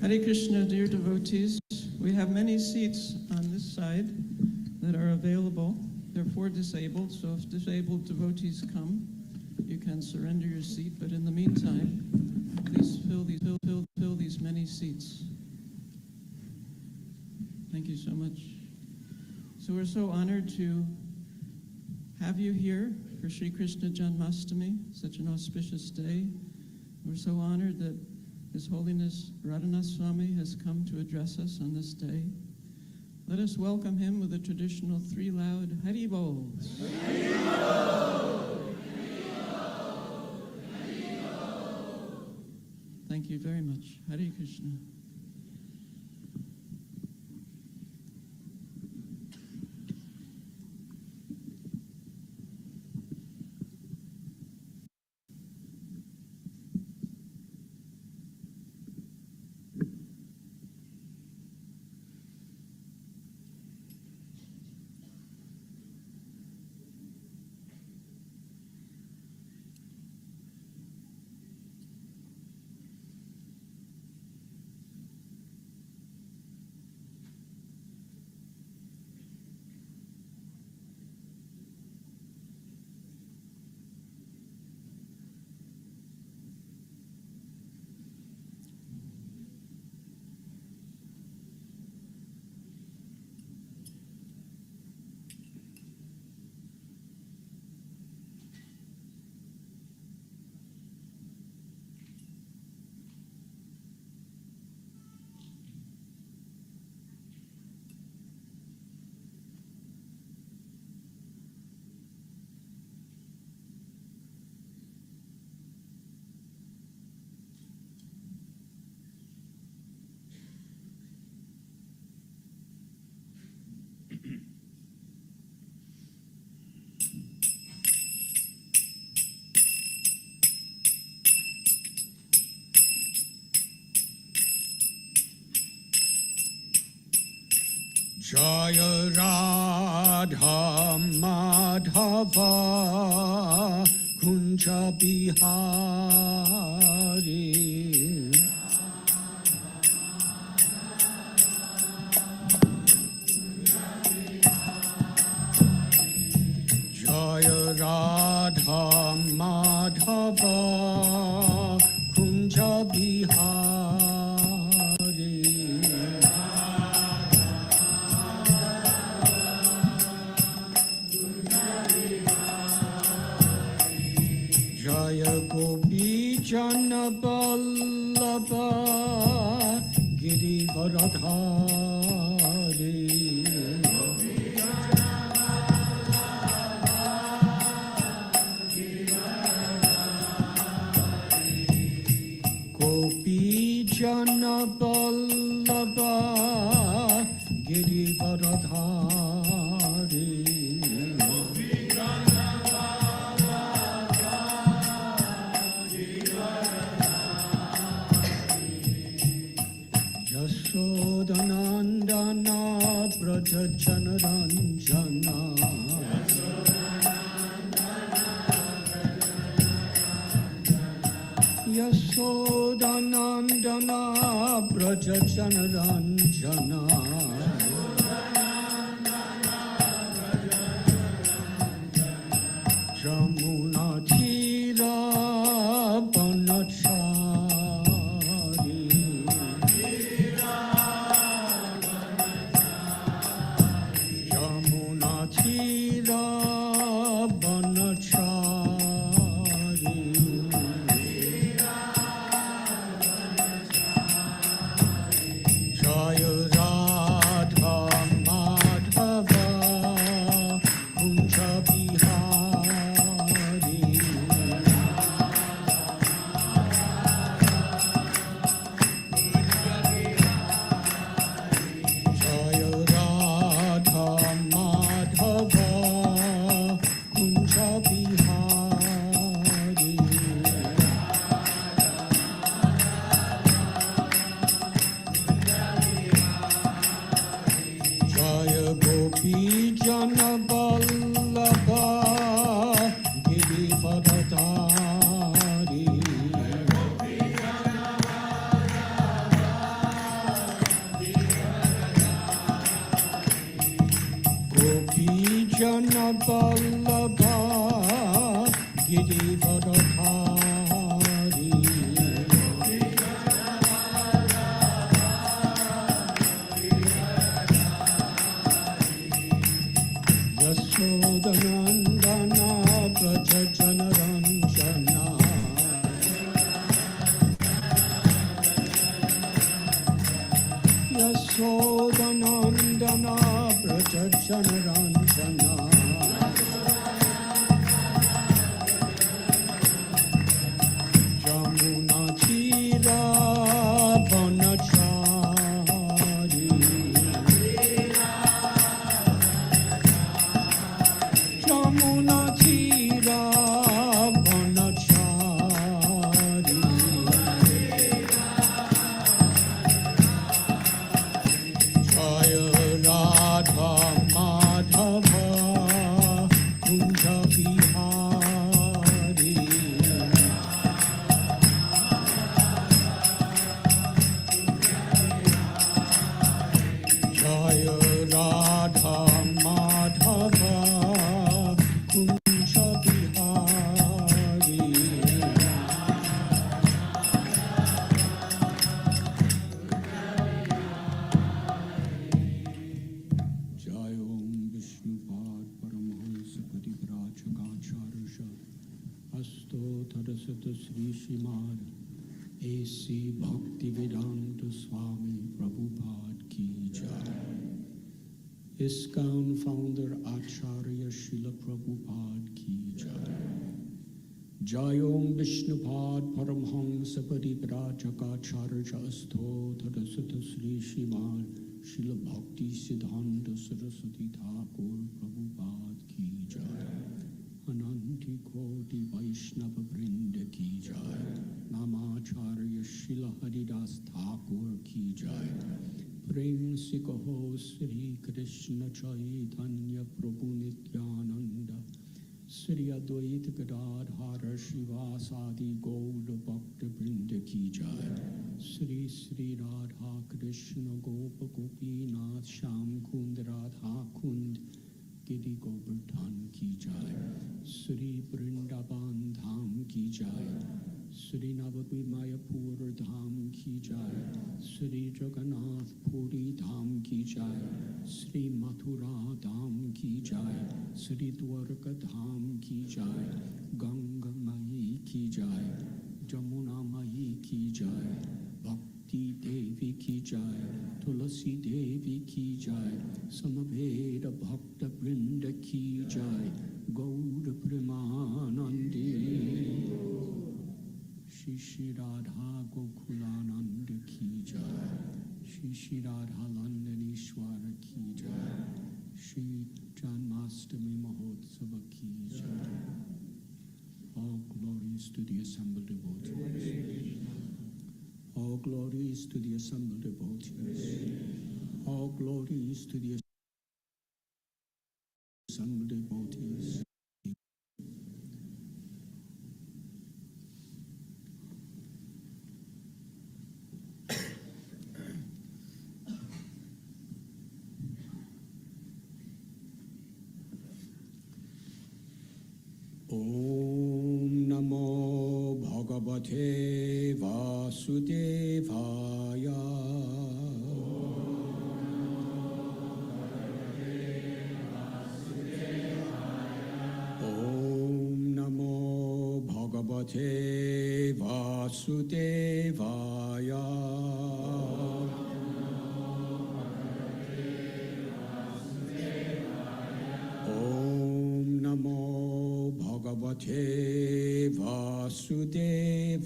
Hare Krishna, dear devotees. We have many seats on this side that are available. They're for disabled, so if disabled devotees come, you can surrender your seat. But in the meantime, please fill these many seats. Thank you so much. So we're so honored to have you here for Sri Krishna Janmashtami, such an auspicious day. We're so honored that His Holiness Radhanath Swami has come to address us on this day. Let us welcome him with the traditional three loud Hari Bols. Hari Bol! Hari Bol! Thank you very much. Hare Krishna. Jaya Radha Madhava Kunja Bihari Jaya Radha Madhava Kunja Bihari Jaya Gopi Jana Vallabha Girivaradhari Gopi Jana Vallabha Girivaradhari Yashodanandana Braja Janaranjana Yashodanandana Braja Janaranjana Jamuna Thira Banachari Jamuna Thira Banachari Jaya Jana Vallabha Girivadhari Yashodanandana Braja Janaranjana Yashodanandana Braja Janaranjana Jamuna Tira Vanachari Jamuna Tira Vanachari Jaya Radha Madhava Kunja Bihari Jaya Radha Madhava Kunja Bihari Jai Om Vishnupad Paramahansa Parivrajakacharsha Asto Tadasata Sri Shrimad A.C. Bhaktivedanta Swami Prabhupada Ki Jai ISKCON founder Acharya Srila Prabhupada Ki Jai Jai Om Vishnupad Paramahansa Parivrajakacharsha Asto Tadasata Sri Shrimad Srila Bhakti Siddhanta Saraswati Thakur Prabhupada Ki Jai Ananti Koti Vaishnava Vrinda Ki Jai Namacharya Srila Haridas Thakur Ki Jai Prem se kaho Sri Krishna Chaitanya Prabhu Nityananda Sri Advaita Gadadhara Srivasadi Gaura Bhakta Vrinda Ki Jai Sri Sri Radha Krishna Gopa Gopinath Sham Kund Radha Kund Giri Govardhan Ki Jai Sri Vrindavan Dham Ki Jai Sri Navadvip Mayapur Dham Ki Jai Sri Jagannath Puri Dham Ki Jai Sri Mathura Dham Ki Jai Sri Dwarka Dham Ki Jai Ganga Mai Ki Jai Jamuna Mai Ki Jai Bhakti Devi Ki Jai Tulasi Devi Ki Jai Samaveda Bhakta Vrinda Ki Jai Gaura Premanandi Shri Shri Radha Gokulananda Ki Jai Shri Shri Radha Landanishwara Ki Jai Shri Janmashtami Mahotsava Ki Jai All glories to the assembled devotees. All glories to the assembled devotees. All glories to the assembled devotees. Om Namo Bhagavate Vasudevaya. Om Namo Bhagavate Vasudevaya. Om Namo Bhagavate Vasudevaya.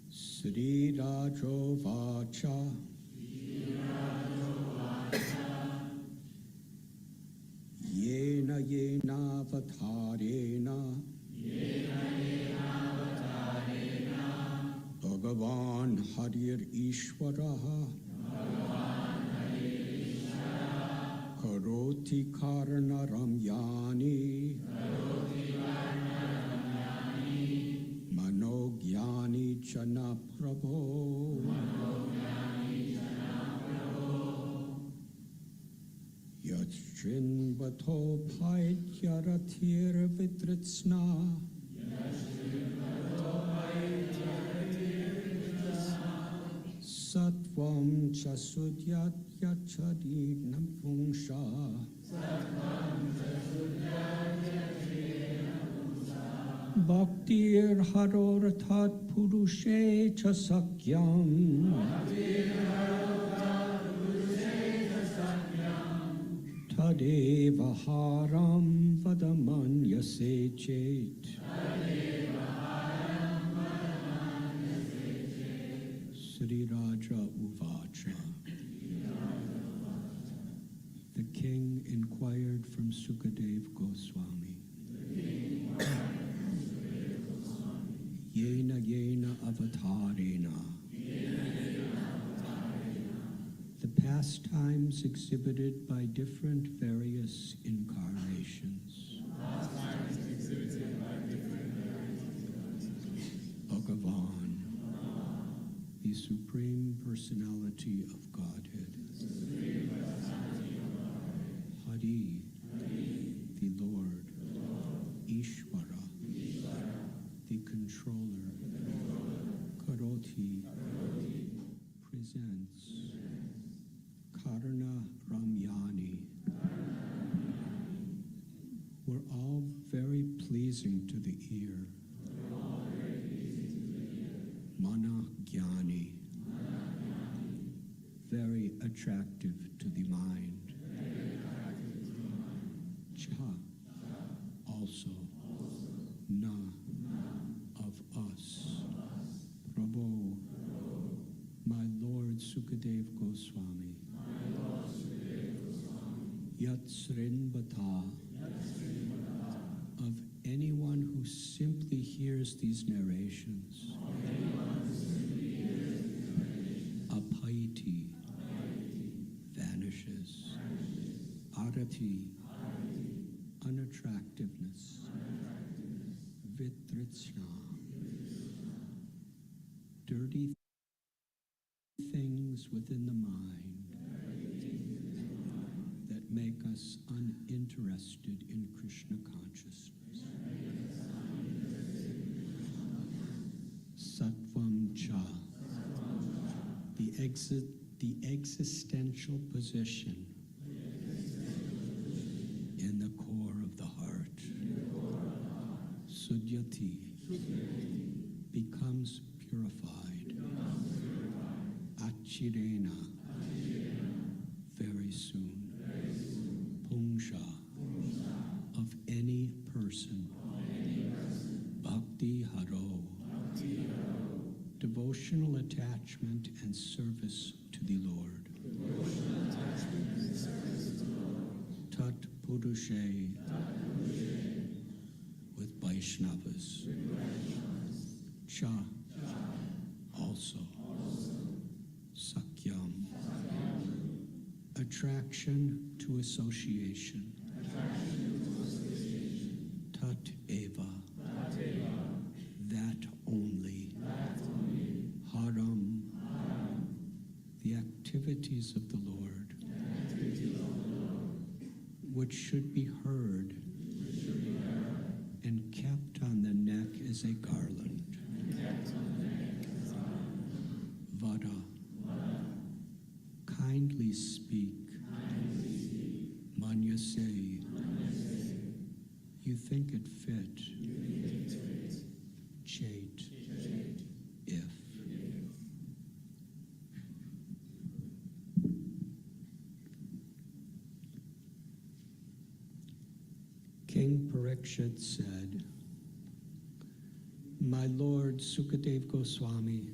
Sri Rajo Vacha avatarena Bhagavan Harir Ishvaraha Karoti Karna Ramyani Manogyani Chana Prabho Yachrin Bato Paityarathir Vitritsna Satvam Chasudyat Yachari Nampungsha Bhaktir Harorathat Purushe Chasakyam Tadeva Haram Vadamanyase Chet Sri Raja Uvacha. The king inquired from Sukadev Goswami. Yena yena avatarena. The pastimes exhibited by different various incarnations. Bhagavan, the Supreme Personality of Godhead. Hari, the Lord. Ishvara, the Controller. Karoti, presents. Karna Ramyani were all very pleasing to the ear. Mana Gyani, very attractive to the mind. Cha, also. Na, of us. Prabhu, my Lord Sukadev Goswami. Yatsrin Bata, of anyone who simply hears these narrations. Apaiti, vanishes. Arati, unattractiveness. Vitritsna, dirty things within the mind that make us uninterested in Krishna consciousness. Sattvam cha, the existential position in the core of the heart. Sudyati, becomes purified. Achirena, very soon. Pungsha, of any person. Bhakti haro, devotional attachment and service to the Lord. Tat Purushe, with Vaishnavas. Cha, also. Sakyam, attraction to association. Tat eva, that only. Haram, the activities of the Lord, which should be heard and kept on the neck as a garland. Vada, kindly speak. Manyase, you think it fit. Chait, if. King Parikshit said, my Lord Sukadev Goswami,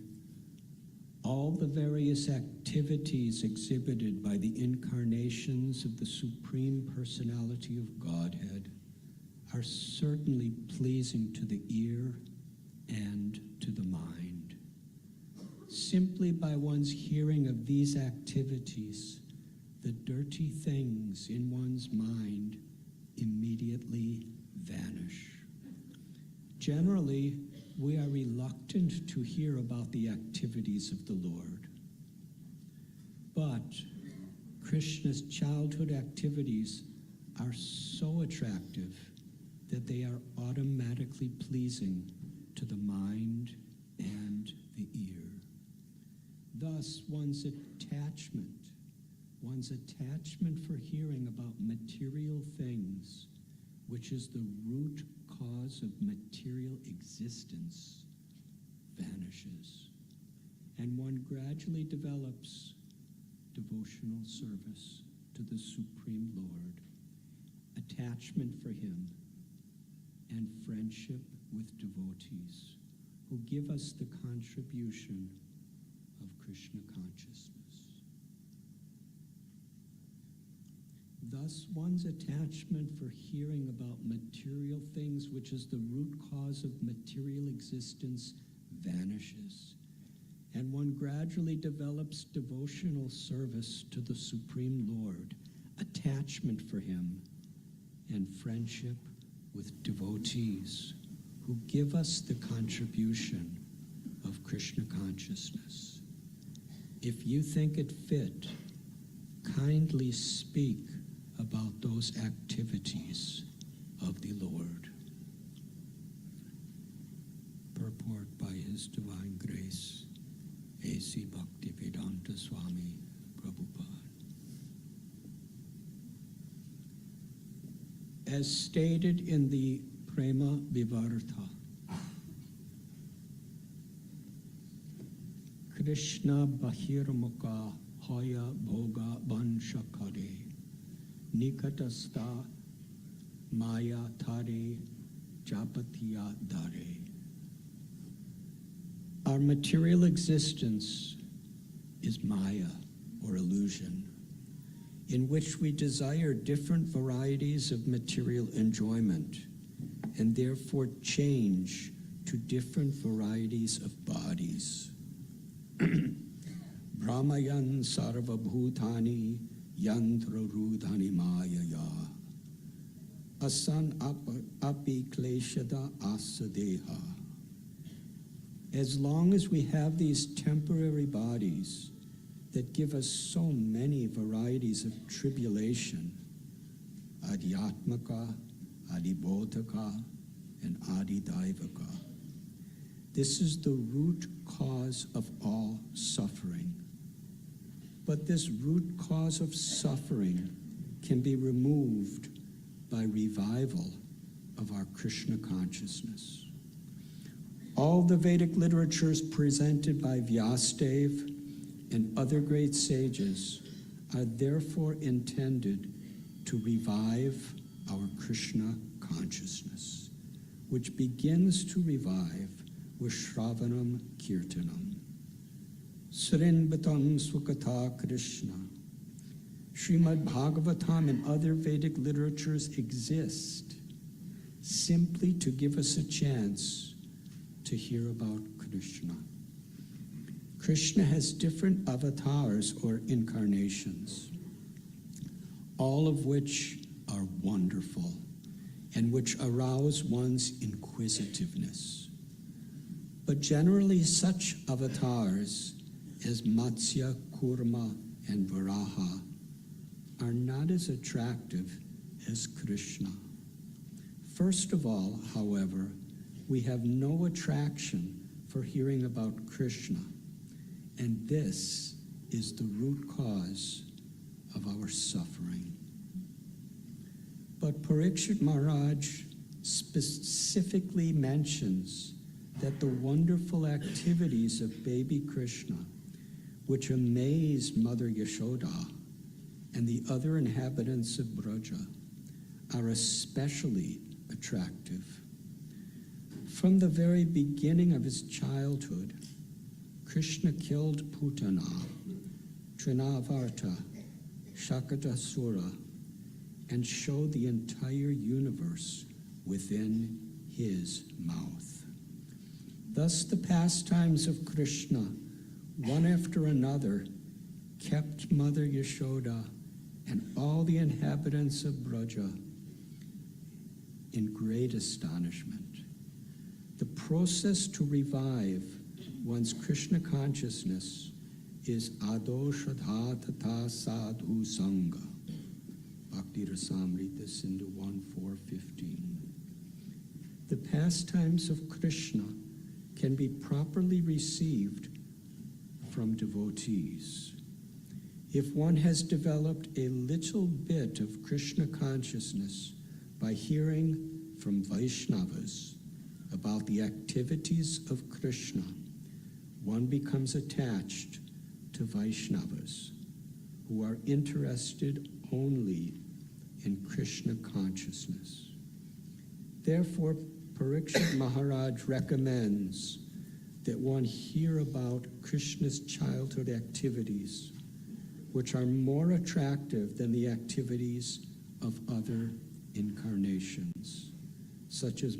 all the various activities exhibited by the incarnations of the Supreme Personality of Godhead are certainly pleasing to the ear and to the mind. Simply by one's hearing of these activities, the dirty things in one's mind immediately vanish. Generally, we are reluctant to hear about the activities of the Lord. But Krishna's childhood activities are so attractive that they are automatically pleasing to the mind and the ear. Thus, one's attachment for hearing about material things, which is the root cause of material existence, vanishes, and one gradually develops devotional service to the Supreme Lord, attachment for Him, and friendship with devotees who give us the contribution of Krishna consciousness. Thus, one's attachment for hearing about material things, which is the root cause of material existence, vanishes, and one gradually develops devotional service to the Supreme Lord, attachment for Him, and friendship with devotees who give us the contribution of Krishna consciousness. If you think it fit, kindly speak about those activities of the Lord. Purport by His Divine Grace, A.C. Bhaktivedanta Swami Prabhupada. As stated in the Prema Vivarta, Krishna Bahirmukha Hoya Bhoga Vanshakare Nikatastha Maya Thare Japatiya Dare. Our material existence is Maya, or illusion, in which we desire different varieties of material enjoyment and therefore change to different varieties of bodies. Brahmayan sarva bhutani yantra rudhani mayaya asan api kleshada asadeha. As long as we have these temporary bodies that give us so many varieties of tribulation, adhyatmaka, adibodhaka, and adidaivaka. This is the root cause of all suffering. But this root cause of suffering can be removed by revival of our Krishna consciousness. All the Vedic literatures presented by Vyasadeva and other great sages are therefore intended to revive our Krishna consciousness, which begins to revive with Shravanam Kirtanam. Srinvatam Swakatha Krishna. Srimad Bhagavatam and other Vedic literatures exist simply to give us a chance to hear about Krishna. Krishna has different avatars or incarnations, all of which are wonderful and which arouse one's inquisitiveness. But generally such avatars as Matsya, Kurma, and Varaha are not as attractive as Krishna. First of all, however, we have no attraction for hearing about Krishna, and this is the root cause of our suffering. But Parikshit Maharaj specifically mentions that the wonderful activities of baby Krishna, which amazed Mother Yashoda and the other inhabitants of Braja, are especially attractive. From the very beginning of his childhood, Krishna killed Putana, Trinavarta, Shakatasura, and showed the entire universe within his mouth. Thus the pastimes of Krishna, one after another, kept Mother Yashoda and all the inhabitants of Braja in great astonishment. The process to revive one's Krishna consciousness is Adoshadha Tata Sadhu Sangha. Bhakti Rasamrita Sindhu 1:4-15. The pastimes of Krishna can be properly received from devotees. If one has developed a little bit of Krishna consciousness by hearing from Vaishnavas about the activities of Krishna, one becomes attached to Vaishnavas who are interested only in Krishna consciousness. Therefore, Parikshit Maharaj recommends that one hear about Krishna's childhood activities, which are more attractive than the activities of other incarnations, such as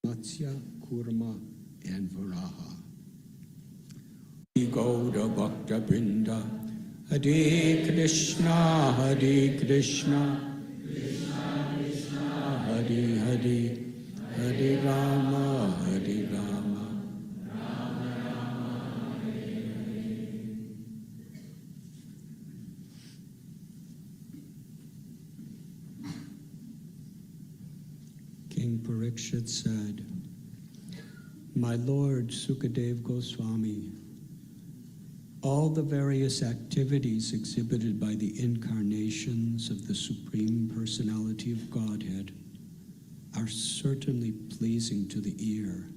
Matsya, Kurma, and Varaha. Gauda Bhakta Vrinda, Hare Krishna, Hare Krishna, Krishna Krishna, Hare Hare, Hare Rama, Hare Rama, Rama Rama, Hare Hare. King Parikshit said, "My Lord Sukadev Goswami, all the various activities exhibited by the incarnations of the Supreme Personality of Godhead are certainly pleasing to the ear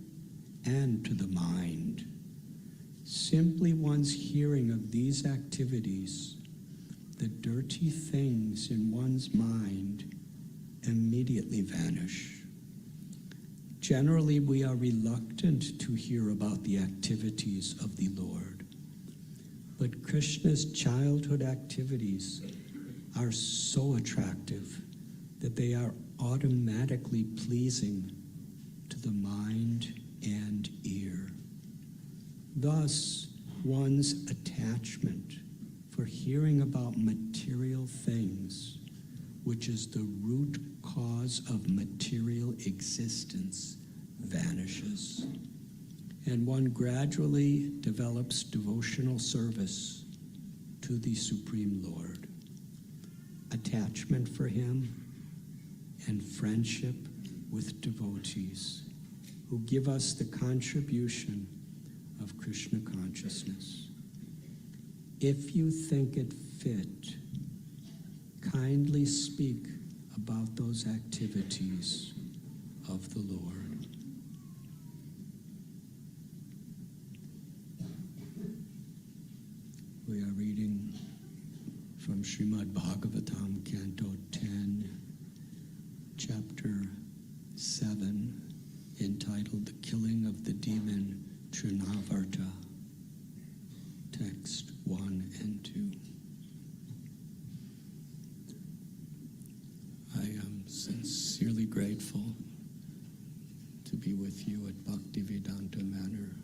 and to the mind. Simply one's hearing of these activities, the dirty things in one's mind immediately vanish. Generally, we are reluctant to hear about the activities of the Lord. But Krishna's childhood activities are so attractive that they are automatically pleasing to the mind and ear. Thus, one's attachment for hearing about material things, which is the root cause of material existence, vanishes, and one gradually develops devotional service to the Supreme Lord, attachment for Him, and friendship with devotees who give us the contribution of Krishna consciousness. If you think it fit, kindly speak about those activities of the Lord. We are reading from Srimad Bhagavatam, Canto 10, Chapter 7, entitled The Killing of the Demon Trinavarta, text 1 and 2. I am sincerely grateful to be with you at Bhaktivedanta Manor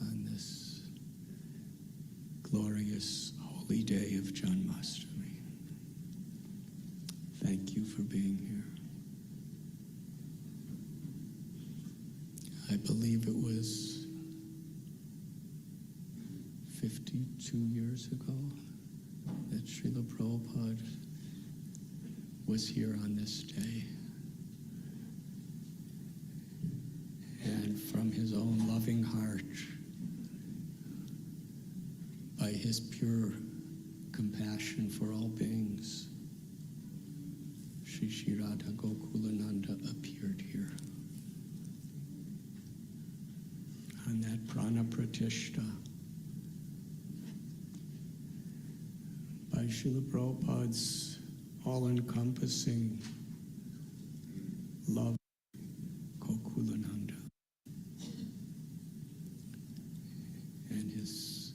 on this glorious holy day of Janmashtami. Thank you for being here. I believe it was 52 years ago that Srila Prabhupada was here on this day. And from his own loving heart, by his pure compassion for all beings, Shri Radha Gokulananda appeared here. On that prana pratishta, by Srila Prabhupada's all-encompassing love, Gokulananda, and his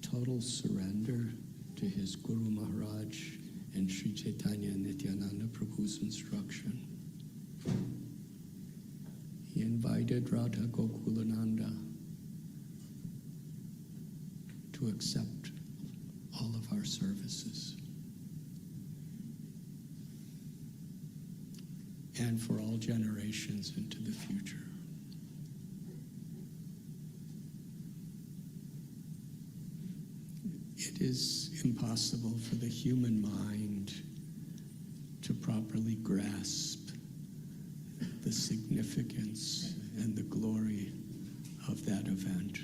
total surrender to his Guru Maharaj and Sri Chaitanya Nityananda Prabhu's instruction. He invited Radha Gokulananda to accept all of our services and for all generations into the future. It is impossible for the human mind to properly grasp the significance and the glory of that event.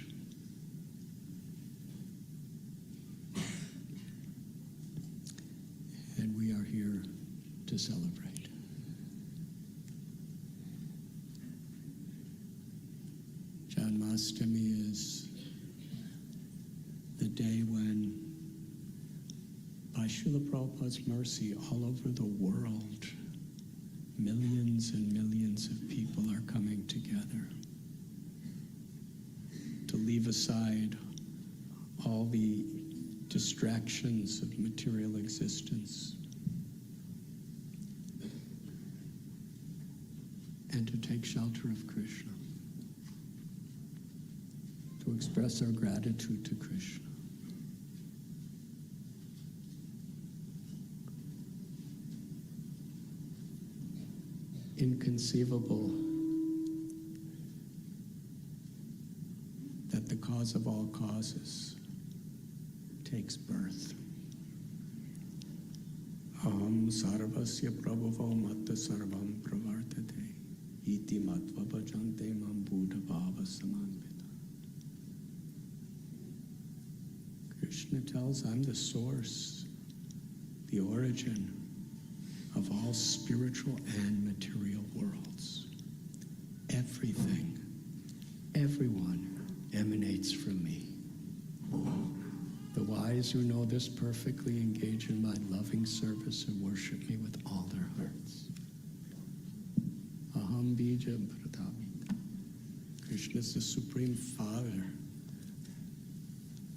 And we are here to celebrate. Janmashtami is the day when, by Srila Prabhupada's mercy, all over the world, millions and millions of people are coming together to leave aside all the distractions of material existence and to take shelter of Krishna, to express our gratitude to Krishna. Inconceivable that the cause of all causes takes birth. Aham sarvasya prabhavo matta sarvam pravartate iti matva bhajante mam buddha bhava samanvita. Krishna tells, I'm the source, the origin of all spiritual and material worlds. Everything, everyone emanates from me. The wise who know this perfectly engage in my loving service and worship me with all their hearts. Sarvaham Bijam Pratapita. Krishna is the Supreme Father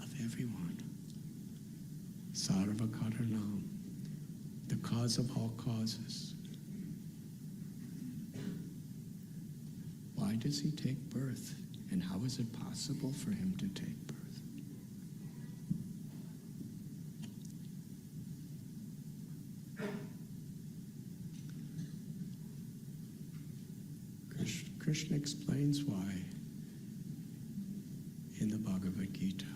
of everyone. Sarva Karanam, the cause of all causes. Why does he take birth? And how is it possible for him to take birth? Krishna explains why in the Bhagavad Gita.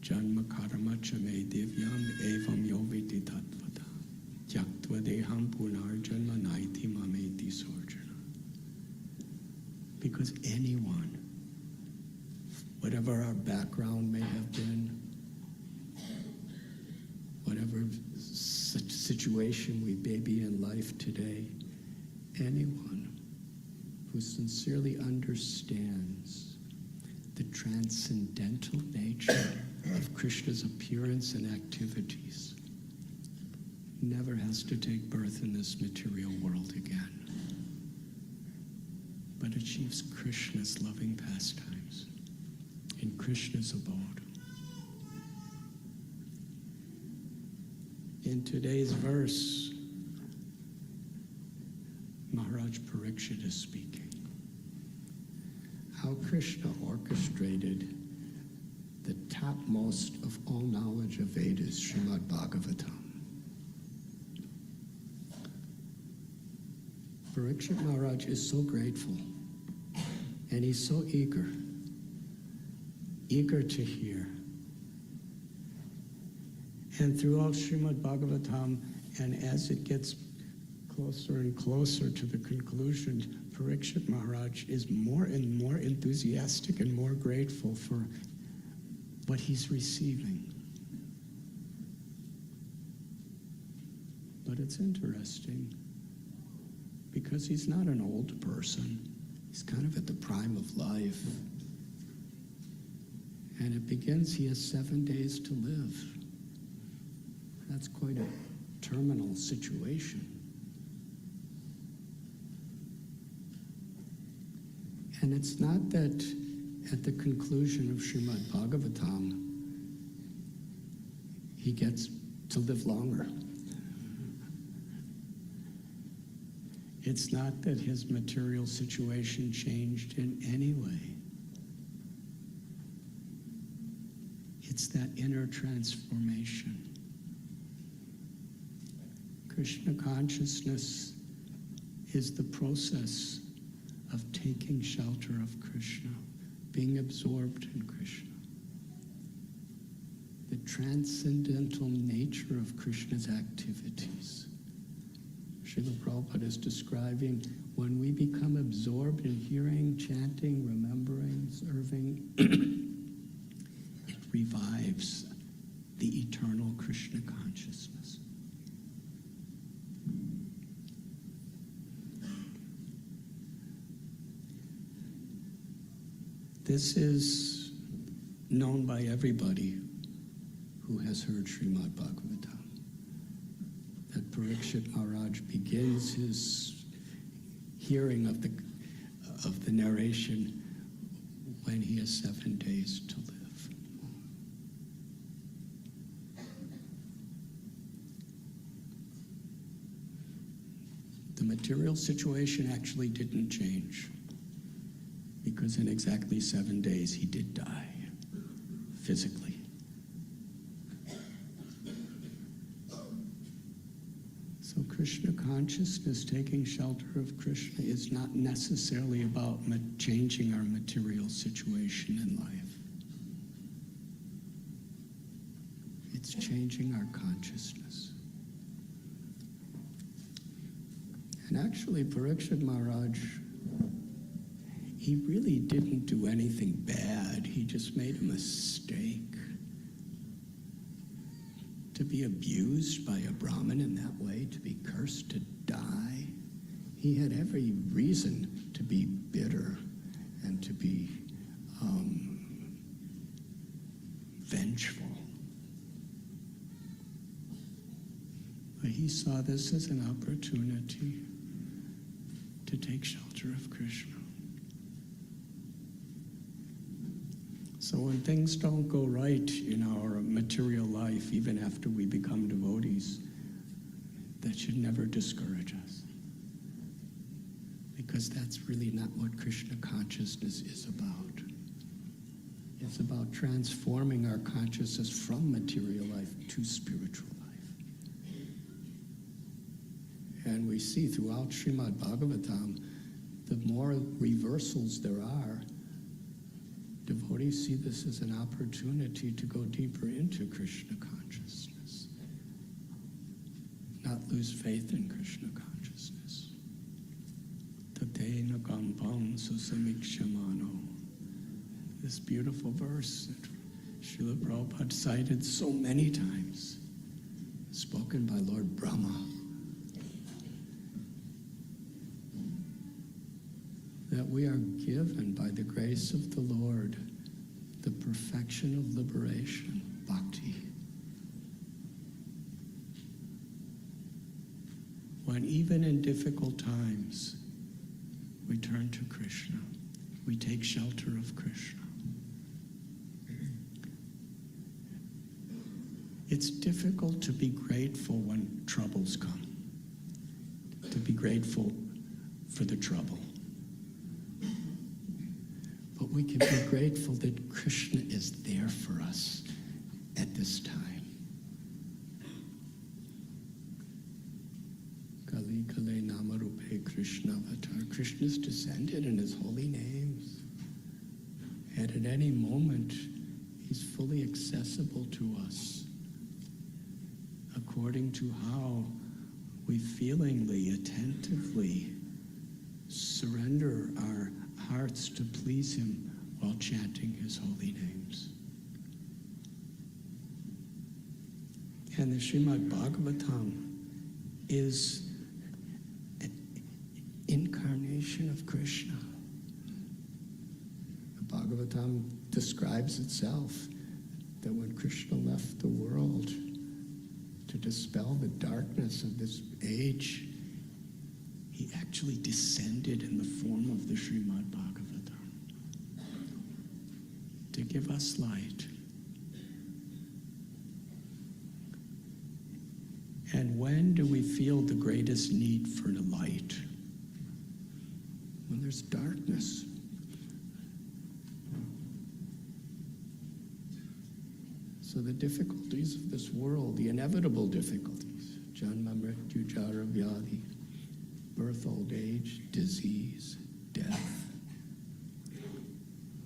Janma karma chame divyam evam yoviti tattvata tyaktva deham punarjanma naiti mameti sorjana. Because anyone, whatever our background may have been, whatever situation we may be in life today, anyone who sincerely understands the transcendental nature of Krishna's appearance and activities never has to take birth in this material world again, but achieves Krishna's loving pastimes in Krishna's abode. In today's verse, Maharaj Parikshit is speaking. How Krishna orchestrated the topmost of all knowledge of Vedas, Srimad Bhagavatam. Parikshit Maharaj is so grateful, and he's so eager to hear. And throughout Srimad Bhagavatam, and as it gets closer and closer to the conclusion, Parikshit Maharaj is more and more enthusiastic and more grateful for what he's receiving. But it's interesting, because he's not an old person. He's kind of at the prime of life. And it begins, he has 7 days to live. That's quite a terminal situation. And it's not that at the conclusion of Srimad Bhagavatam, he gets to live longer. It's not that his material situation changed in any way. It's that inner transformation. Krishna consciousness is the process of taking shelter of Krishna, being absorbed in Krishna. The transcendental nature of Krishna's activities. Srila Prabhupada is describing when we become absorbed in hearing, chanting, remembering, serving, it revives the eternal Krishna consciousness. This is known by everybody who has heard Srimad Bhagavatam, that Parikshit Maharaj begins his hearing of the narration when he has 7 days to live. The material situation actually didn't change, because in exactly 7 days he did die, physically. So Krishna consciousness, taking shelter of Krishna, is not necessarily about changing our material situation in life. It's changing our consciousness. And actually, Parikshit Maharaj, he really didn't do anything bad. He just made a mistake. To be abused by a Brahmin in that way, to be cursed to die, he had every reason to be bitter and to be vengeful. But he saw this as an opportunity to take shelter of Krishna. So when things don't go right in our material life, even after we become devotees, that should never discourage us. Because that's really not what Krishna consciousness is about. It's about transforming our consciousness from material life to spiritual life. And we see throughout Srimad Bhagavatam, the more reversals there are, devotees see this as an opportunity to go deeper into Krishna consciousness, not lose faith in Krishna consciousness. Tatena kampam susamikshamano. This beautiful verse that Srila Prabhupada cited so many times, spoken by Lord Brahma. That we are given by the grace of the Lord the perfection of liberation, bhakti. When even in difficult times, we turn to Krishna, we take shelter of Krishna. It's difficult to be grateful when troubles come, to be grateful for the trouble. But we can be grateful that Krishna is there for us at this time. Kali Kale Namarupe Krishna Avatar. Krishna's descended in his holy names. And at any moment, he's fully accessible to us according to how we feelingly, attentively surrender our hearts to please him while chanting his holy names. And the Srimad Bhagavatam is an incarnation of Krishna. The Bhagavatam describes itself that when Krishna left the world to dispel the darkness of this age, he actually descended in the form of the Srimad Bhagavatam to give us light. And when do we feel the greatest need for the light? When there's darkness. So the difficulties of this world, the inevitable difficulties, Janma Mrityu Jara Vyadhi, birth, old age, disease, death.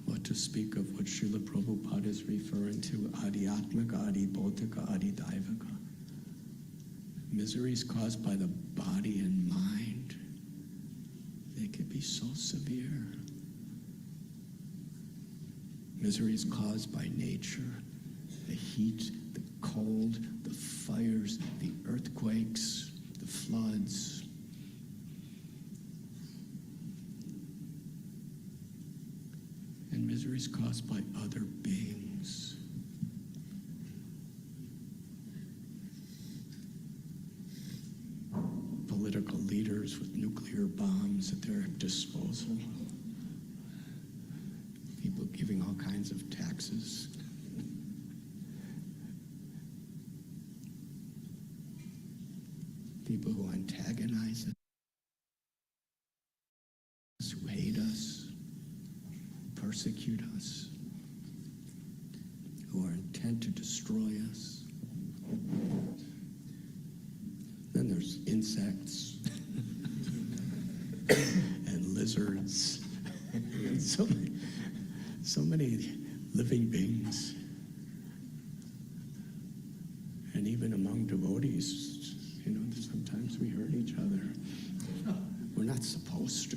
What to speak of what Srila Prabhupada is referring to, Adhyatmika, Adi Bhautika, Adi Daivaka. Miseries caused by the body and mind, they can be so severe. Miseries caused by nature, the heat, the cold, the fires, the earthquakes, the floods. And miseries caused by other beings. Political leaders with nuclear bombs at their disposal. People giving all kinds of taxes. People who antagonize us, who hate us, persecute us, who are intent to destroy us. Then there's insects and lizards and so many living beings. And even among devotees, sometimes we hurt each other. We're not supposed to.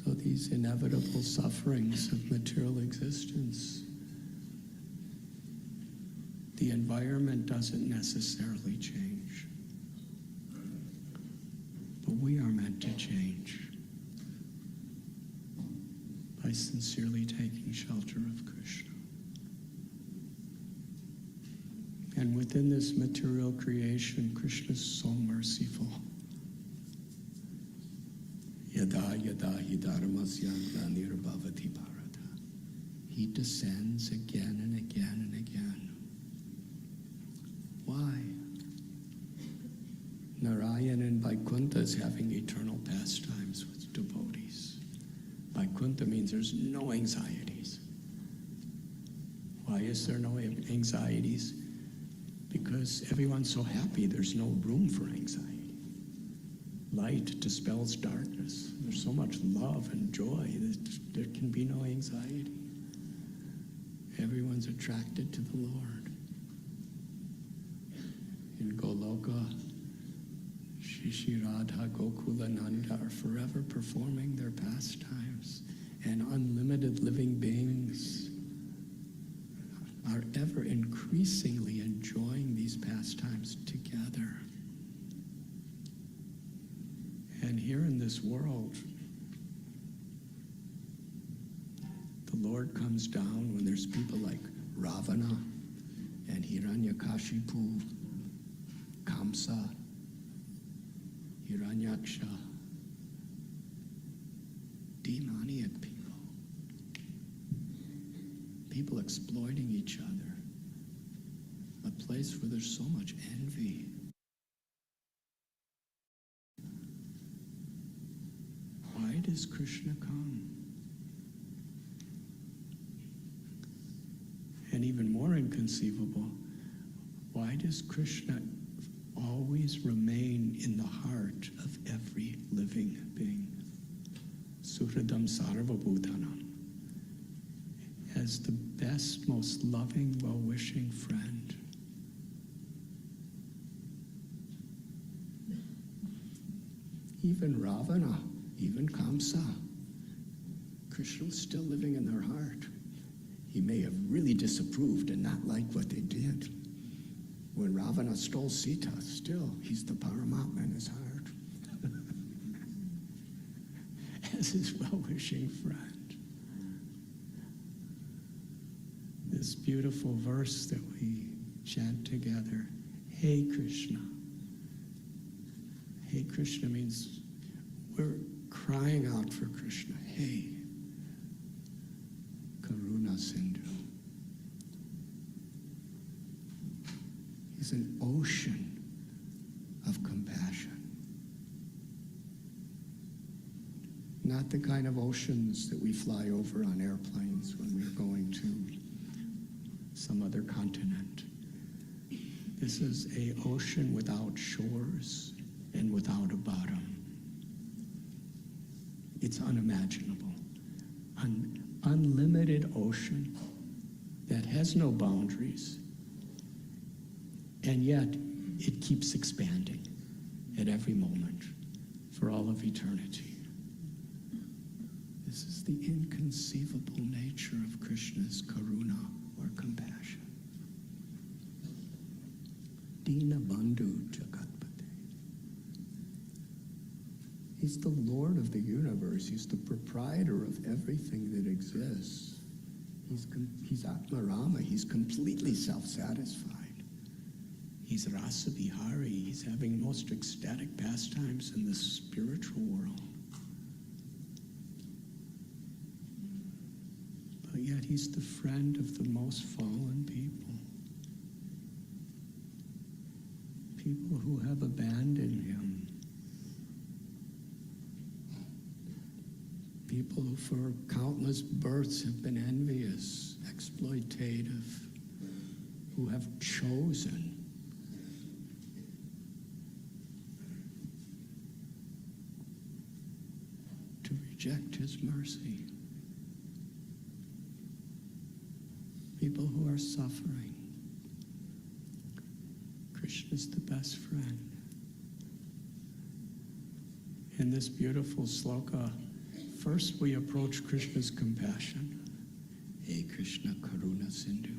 So these inevitable sufferings of material existence, the environment doesn't necessarily change. But we are meant to change by sincerely taking shelter of Krishna. And within this material creation, Krishna is so merciful. Yada yada hi dharmasya glanirabhavati bharata. He descends again and again and again. Why? Narayan in Vaikuntha is having eternal pastimes with devotees. Vaikuntha means there's no anxieties. Why is there no anxieties? Because everyone's so happy, there's no room for anxiety. Light dispels darkness. There's so much love and joy that there can be no anxiety. Everyone's attracted to the Lord. In Goloka, Shishi Radha Gokula Nanda are forever performing their pastimes, and unlimited living beings are ever increasingly enjoying these pastimes together. And here in this world, the Lord comes down when there's people like Ravana and Hiranyakashipu, Kamsa, Hiranyaksha, demoniac people. People exploiting each other. A place where there's so much envy. Why does Krishna come? And even more inconceivable, why does Krishna always remain in the heart of every living being? Suhridam Sarvabhutanam. As the best, most loving, well-wishing friend. Even Ravana, even Kamsa, Krishna was still living in their heart. He may have really disapproved and not liked what they did. When Ravana stole Sita, still, he's the Paramatma in his heart. As his well-wishing friend. This beautiful verse that we chant together, Hey Krishna. Hey Krishna means we're crying out for Krishna. Hey, Karuna Sindhu. He's an ocean of compassion. Not the kind of oceans that we fly over on airplanes when we're going to some other continent. This is an ocean without shores and without a bottom. It's unimaginable. An unlimited ocean that has no boundaries, and yet it keeps expanding at every moment for all of eternity. This is the inconceivable nature of Krishna's karuna, or compassion. Dina Bandhu Jagatpate. He's the Lord of the universe. He's the proprietor of everything that exists. He's Atmarama. He's completely self-satisfied. He's Rasa Vihari. He's having most ecstatic pastimes in the spiritual world. But yet he's the friend of the most fallen people. People who have abandoned him. People who for countless births have been envious, exploitative, who have chosen to reject his mercy. People who are suffering. Krishna's the best friend. In this beautiful sloka, first we approach Krishna's compassion. Hey Krishna Karuna Sindhu.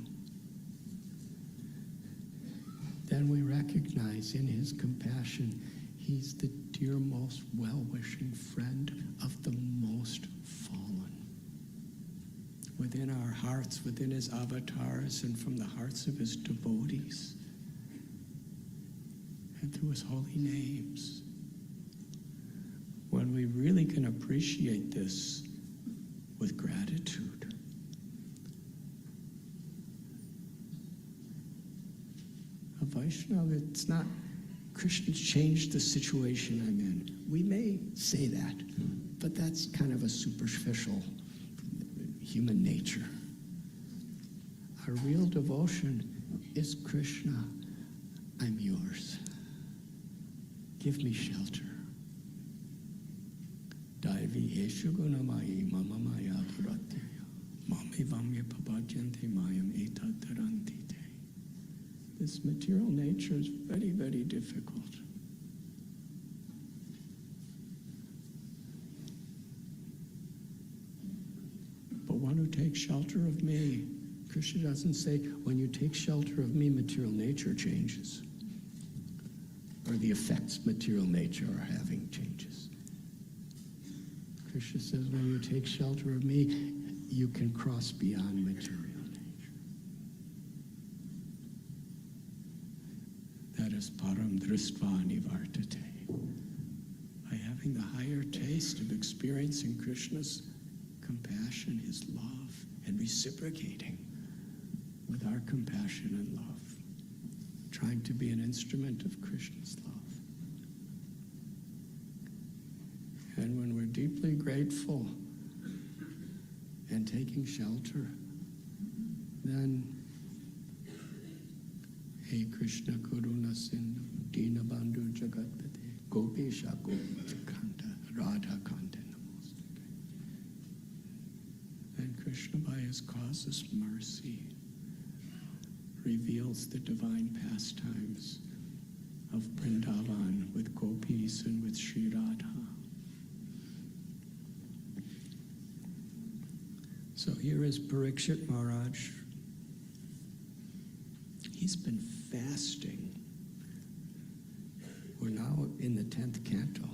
Then we recognize in his compassion, he's the dear, most well-wishing friend of the most fallen. Within our hearts, within his avatars, and from the hearts of his devotees, and through his holy names. When we really can appreciate this with gratitude, a Vaishnava, it's not, Krishna's changed the situation I'm in. We may say that, but that's kind of a superficial human nature. Our real devotion is, Krishna, I'm yours. Give me shelter. Daivi eshu gunamayi mama maya puratya mami vamya papajyante mayam etat. This material nature is very, very difficult. But one who takes shelter of me, Krishna doesn't say, when you take shelter of me, material nature changes. Or the effects material nature are having changes. Krishna says, when you take shelter of me, you can cross beyond material nature. That is param dristva nivartate. By having the higher taste of experiencing Krishna's compassion, his love, and reciprocating with our compassion and love, trying to be an instrument of Krishna's love. And when we're deeply grateful and taking shelter, then, Hey Krishna Karuna Sindhu Dina Bandhu Jagatpate Gopesha Gopikanta Radha Kanta Namaste. And Krishna, by his causeless mercy, reveals the divine pastimes of Vrindavan with gopis and with Sri Radha. So here is Parikshit Maharaj. He's been fasting. We're now in the 10th canto.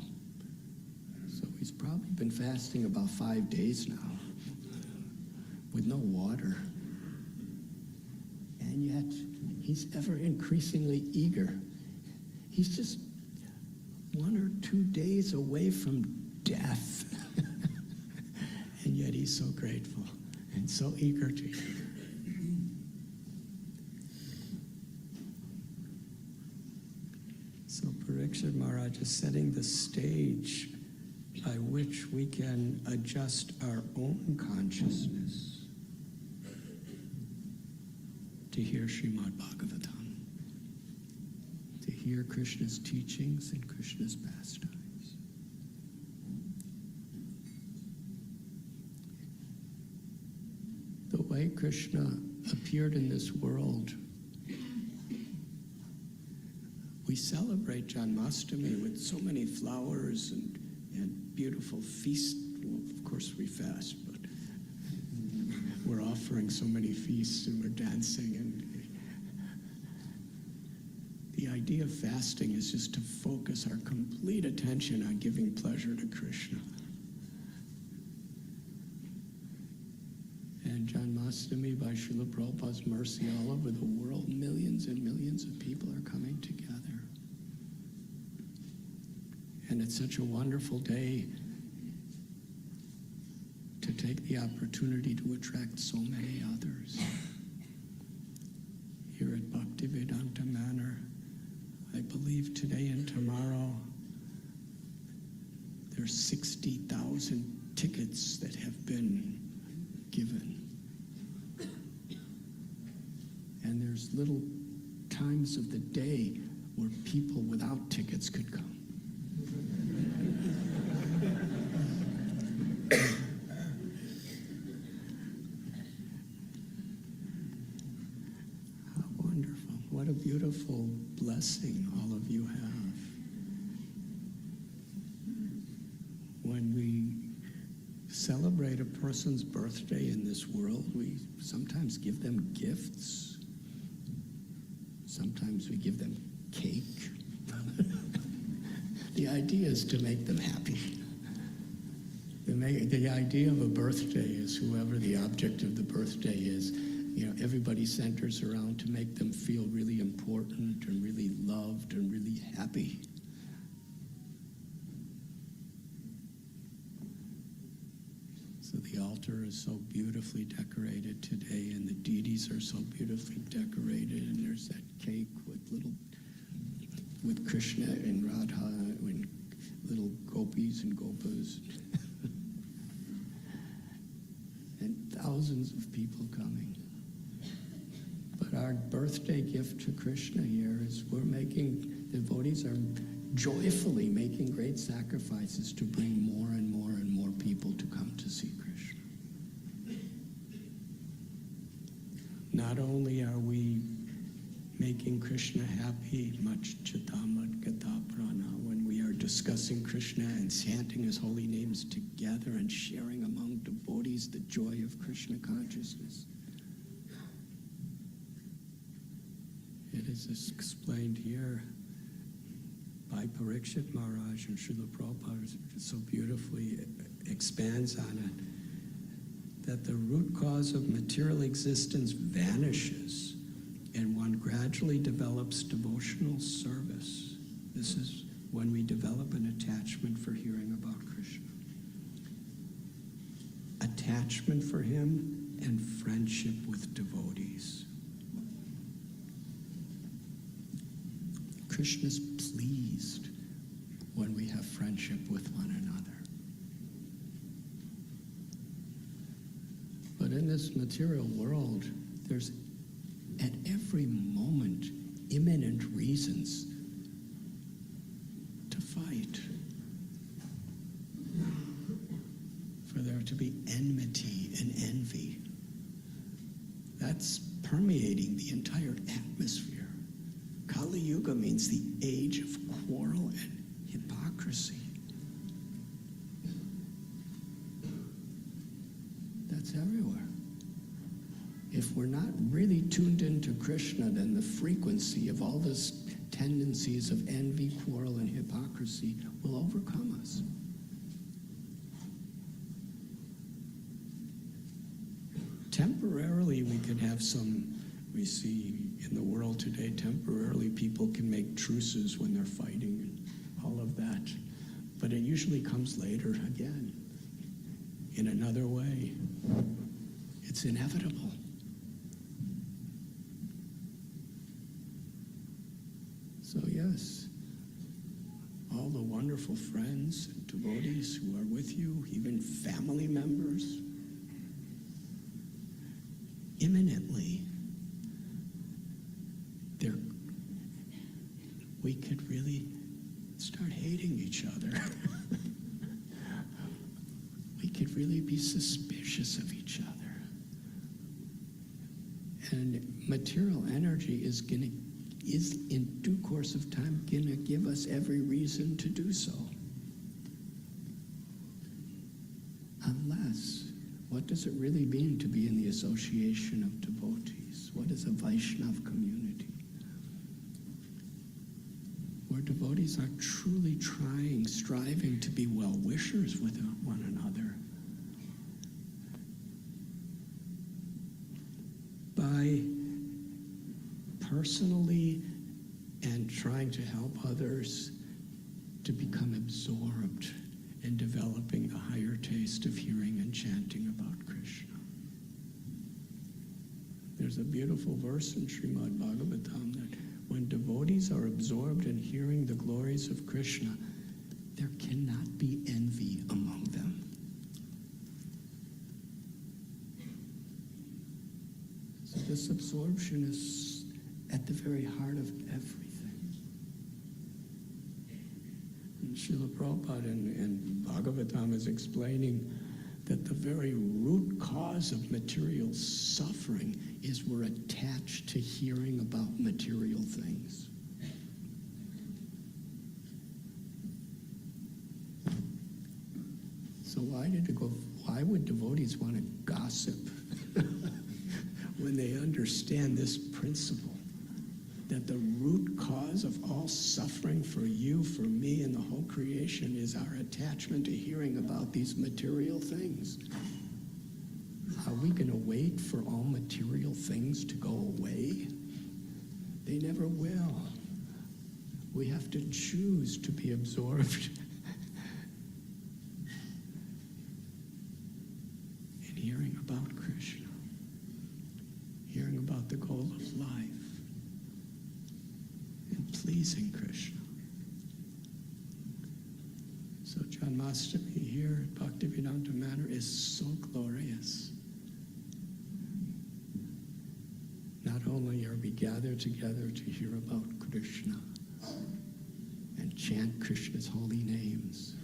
So he's probably been fasting about 5 days now with no water. And yet, he's ever increasingly eager. He's just 1 or 2 days away from death. And yet he's so grateful and so eager to eat. So Parikshit Maharaj is setting the stage by which we can adjust our own consciousness to hear Srimad Bhagavatam, to hear Krishna's teachings and Krishna's pastimes. The way Krishna appeared in this world, we celebrate Janmashtami with so many flowers and beautiful feasts. Well, of course we fast, but we're offering so many feasts and we're dancing. And the idea of fasting is just to focus our complete attention on giving pleasure to Krishna. And Janmashtami, by Srila Prabhupada's mercy, all over the world, millions and millions of people are coming together. And it's such a wonderful day to take the opportunity to attract so many others. Here at Bhaktivedanta Manor, I believe today and tomorrow, there's 60,000 tickets that have been given. And there's little times of the day where people without tickets could come. How wonderful. What a beautiful blessing all of you have. When we celebrate a person's birthday in this world, we sometimes give them gifts. Sometimes we give them cake. The idea is to make them happy. The idea of a birthday is whoever the object of the birthday is, everybody centers around to make them feel really important and really loved and really happy. So the altar is so beautifully decorated today, and the deities are so beautifully decorated, and there's that cake with Krishna and Radha and little gopis and gopas. And thousands of people coming. But our birthday gift to Krishna here is devotees are joyfully making great sacrifices to bring more and more and more people to come to see Krishna. Not only are we making Krishna happy, much chitamat Katha prana, when we are discussing Krishna and chanting his holy names together and sharing among devotees the joy of Krishna consciousness. It is explained here by Parikshit Maharaj, and Srila Prabhupada so beautifully expands on it, that the root cause of material existence vanishes and one gradually develops devotional service. This is when we develop an attachment for hearing about Krishna. Attachment for him and friendship with devotees. Krishna's pleased when we have friendship with one another. But in this material world, there's at every moment imminent reasons to fight. For there to be enmity and envy. That's permeating the entire atmosphere. Kali Yuga means the age of quarrel and hypocrisy. That's everywhere. If we're not really tuned into Krishna, then the frequency of all these tendencies of envy, quarrel, and hypocrisy will overcome us. Temporarily, we can have we see in the world today, temporarily people can make truces when they're fighting and all of that. But it usually comes later again, in another way. It's inevitable. So yes, all the wonderful friends and devotees who are with you, even family members, imminently, we could really start hating each other. We could really be suspicious of each other. And material energy is in due course of time gonna give us every reason to do so. Unless, what does it really mean to be in the association of devotees? What is a Vaishnava community? Where devotees are truly striving to be well-wishers with one another. By personally and trying to help others to become absorbed in developing a higher taste of hearing and chanting about Krishna. There's a beautiful verse in Srimad Bhagavatam that when devotees are absorbed in hearing the glories of Krishna, there cannot be envy among them. So this absorption is at the very heart of everything. And Srila Prabhupada in Bhagavatam is explaining that the very root cause of material suffering is we're attached to hearing about material things. So why would devotees want to gossip when they understand this principle? That the root cause of all suffering for you, for me, and the whole creation is our attachment to hearing about these material things. Are we going to wait for all material things never will. We have to choose to be absorbed in hearing about Krishna, hearing about the goal of life, and pleasing Krishna. So Janmashtami here at Bhaktivedanta Manor is so glorious. Not only are we gathered together to hear about Krishna and chant Krishna's holy names,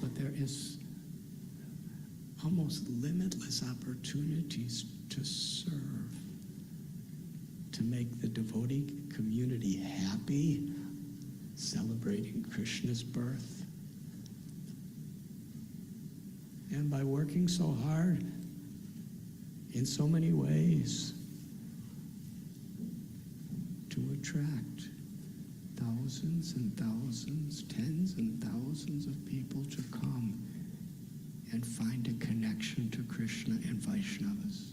but there is almost limitless opportunities to serve, to make the devotee community happy, celebrating Krishna's birth. And by working so hard in so many ways to attract thousands and thousands, tens and thousands of people to come and find a connection to Krishna and Vaishnavas.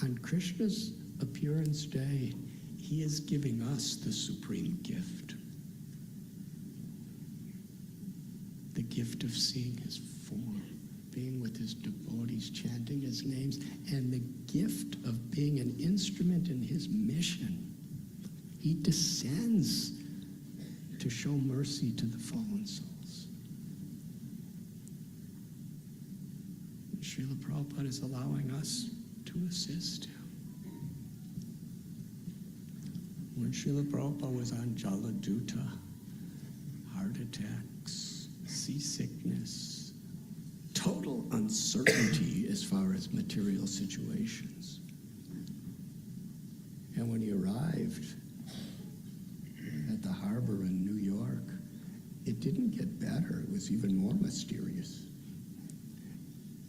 On Krishna's appearance day, he is giving us the supreme gift. The gift of seeing his form, being with his devotees, chanting his names, and the gift of being an instrument in his mission. He descends to show mercy to the fallen souls. And Srila Prabhupada is allowing us to assist him. When Srila Prabhupada was on Jaladuta, heart attacks, seasickness, total uncertainty as far as material situations. And when he arrived at the harbor in New York, it didn't get better. It was even more mysterious.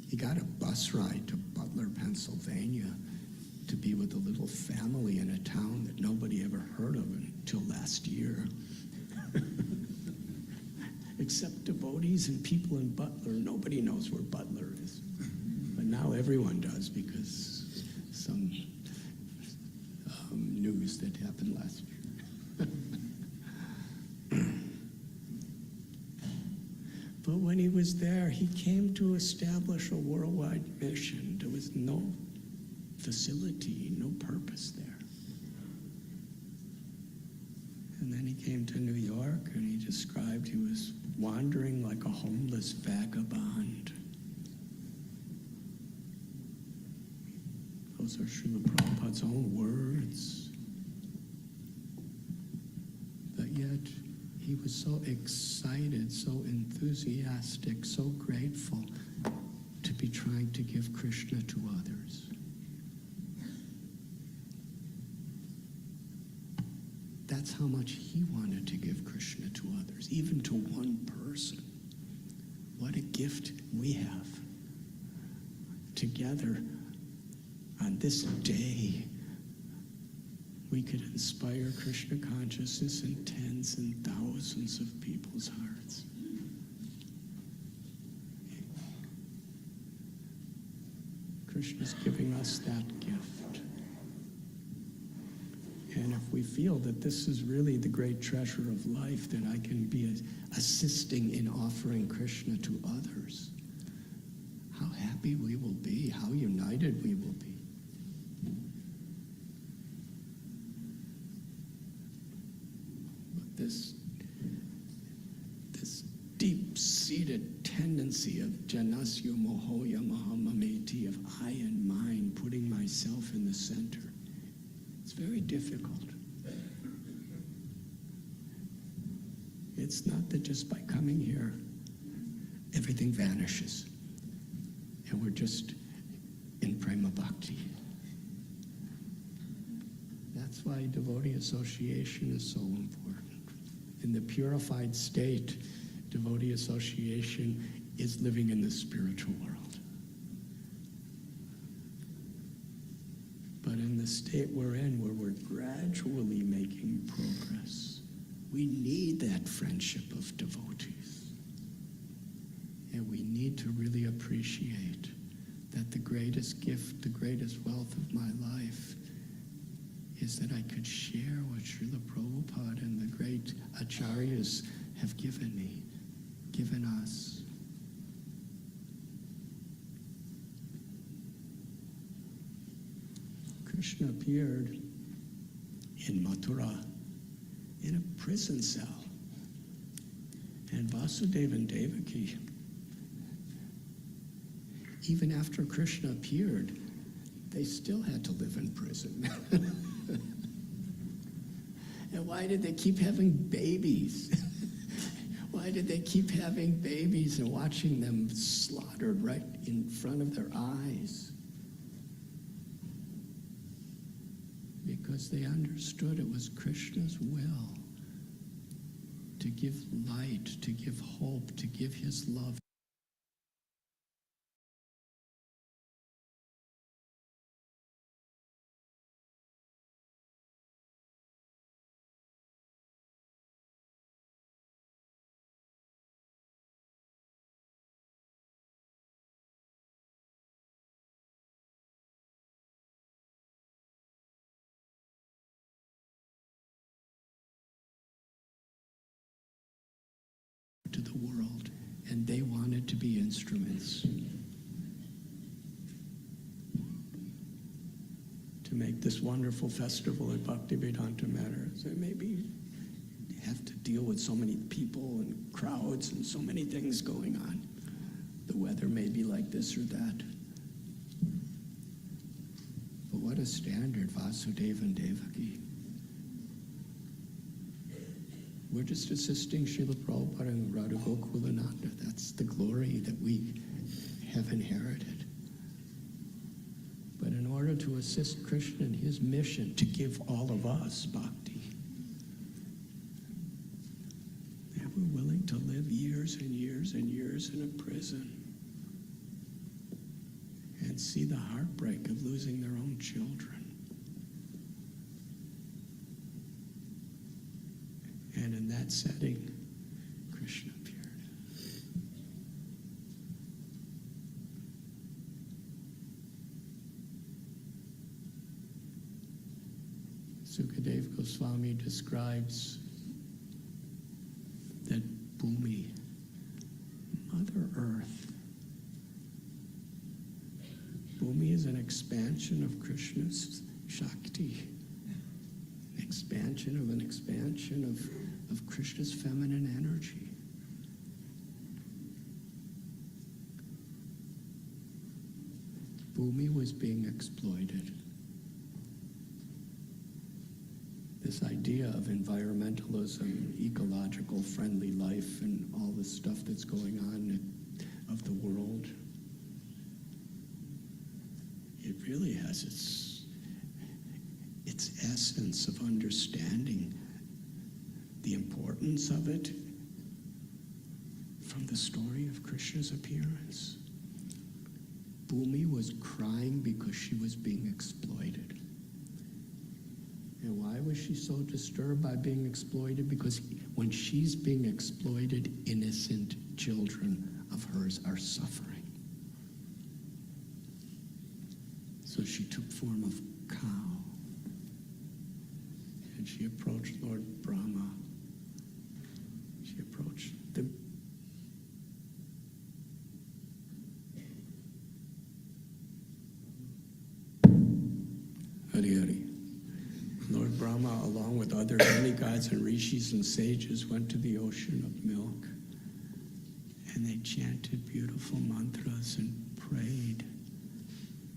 He got a bus ride to Butler, Pennsylvania, to be with a little family in a town that nobody ever heard of until last year. Except devotees and people in Butler. Nobody knows where Butler is. But now everyone does because some news that happened last year. But when he was there, he came to establish a worldwide mission. There was no facility, no purpose there. And then he came to New York and he described he was wandering like a homeless vagabond. Those are Srila Prabhupada's own words. But yet, he was so excited, so enthusiastic, so grateful to be trying to give Krishna to others. That's how much he wanted to give Krishna to others, even to one person. What a gift we have. Together, on this day, we could inspire Krishna consciousness in tens and thousands of people's hearts. Krishna's giving us that gift. And if we feel that this is really the great treasure of life, that I can be assisting in offering Krishna to others, how happy we will be, how united we will be. But this deep-seated tendency of janasya mohoya mahamameti, of I and mine, putting myself in the center, it's very difficult. It's not that just by coming here, everything vanishes, and we're just in prema bhakti. That's why devotee association is so important. In the purified state, devotee association is living in the spiritual world. But in the state we're in, where we're gradually making progress, we need that friendship of devotees. And we need to really appreciate that the greatest gift, the greatest wealth of my life is that I could share what Srila Prabhupada and the great acharyas have given me, given us. Krishna appeared in Mathura in a prison cell. And Vasudeva and Devaki, even after Krishna appeared, they still had to live in prison. And why did they keep having babies? Why did they keep having babies and watching them slaughtered right in front of their eyes? Because they understood it was Krishna's will to give light, to give hope, to give his love. To the world, and they wanted to be instruments to make this wonderful festival at Bhaktivedanta matter. So maybe you have to deal with so many people and crowds and so many things going on. The weather may be like this or that. But what a standard, Vasudeva and Devaki. We're just assisting Srila Prabhupada and Radha Gokulananda. That's the glory that we have inherited. But in order to assist Krishna in his mission to give all of us bhakti, they were willing to live years and years and years in a prison and see the heartbreak of losing their own children. And in that setting, Krishna appeared. Sukadeva Goswami describes that Bhumi, Mother Earth, Bhumi is an expansion of Krishna's Shakti, an expansion of Krishna's feminine energy. Bhumi was being exploited. This idea of environmentalism, ecological friendly life, and all this stuff that's going on of the world, it really has its essence of understanding the importance of it from the story of Krishna's appearance. Bhumi was crying because she was being exploited. And why was she so disturbed by being exploited? Because when she's being exploited, innocent children of hers are suffering. So she took form of cow. And she approached Lord Brahma. She approached the Hari. Lord Brahma, along with other demigods and rishis and sages, went to the ocean of milk, and they chanted beautiful mantras and prayed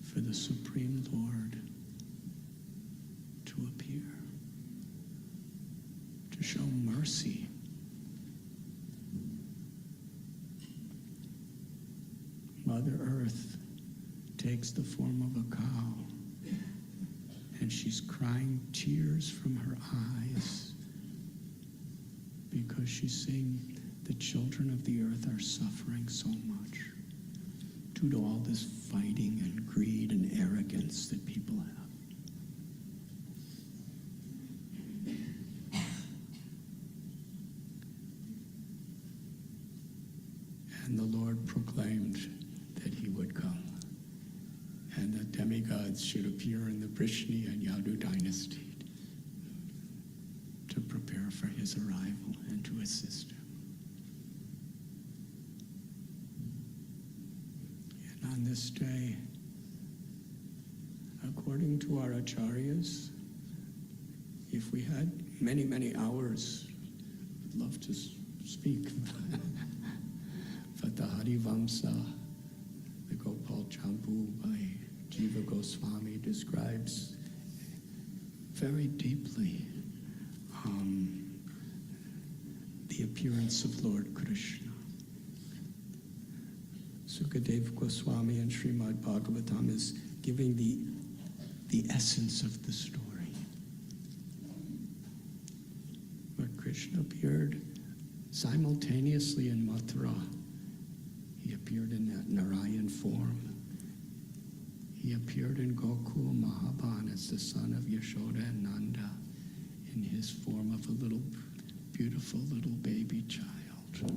for the Supreme Lord to appear, to show mercy. Mother Earth takes the form of a cow, and she's crying tears from her eyes because she's seeing the children of the earth are suffering so much due to all this fighting and greed and arrogance that people have. And the Lord proclaimed that he would come, and that demigods should appear in the Vrishni and Yadu dynasty to prepare for his arrival and to assist him. And on this day, according to our acharyas, if we had many, many hours, I'd love to speak. But the Harivamsa, the Gopal Champu by Jiva Goswami, describes very deeply the appearance of Lord Krishna. Sukadeva Goswami in Srimad Bhagavatam is giving the essence of the story. But Krishna appeared simultaneously in Mathura. He appeared in that Narayan form. He appeared in Gokul Mahaban as the son of Yashoda and Nanda in his form of a little beautiful little baby child.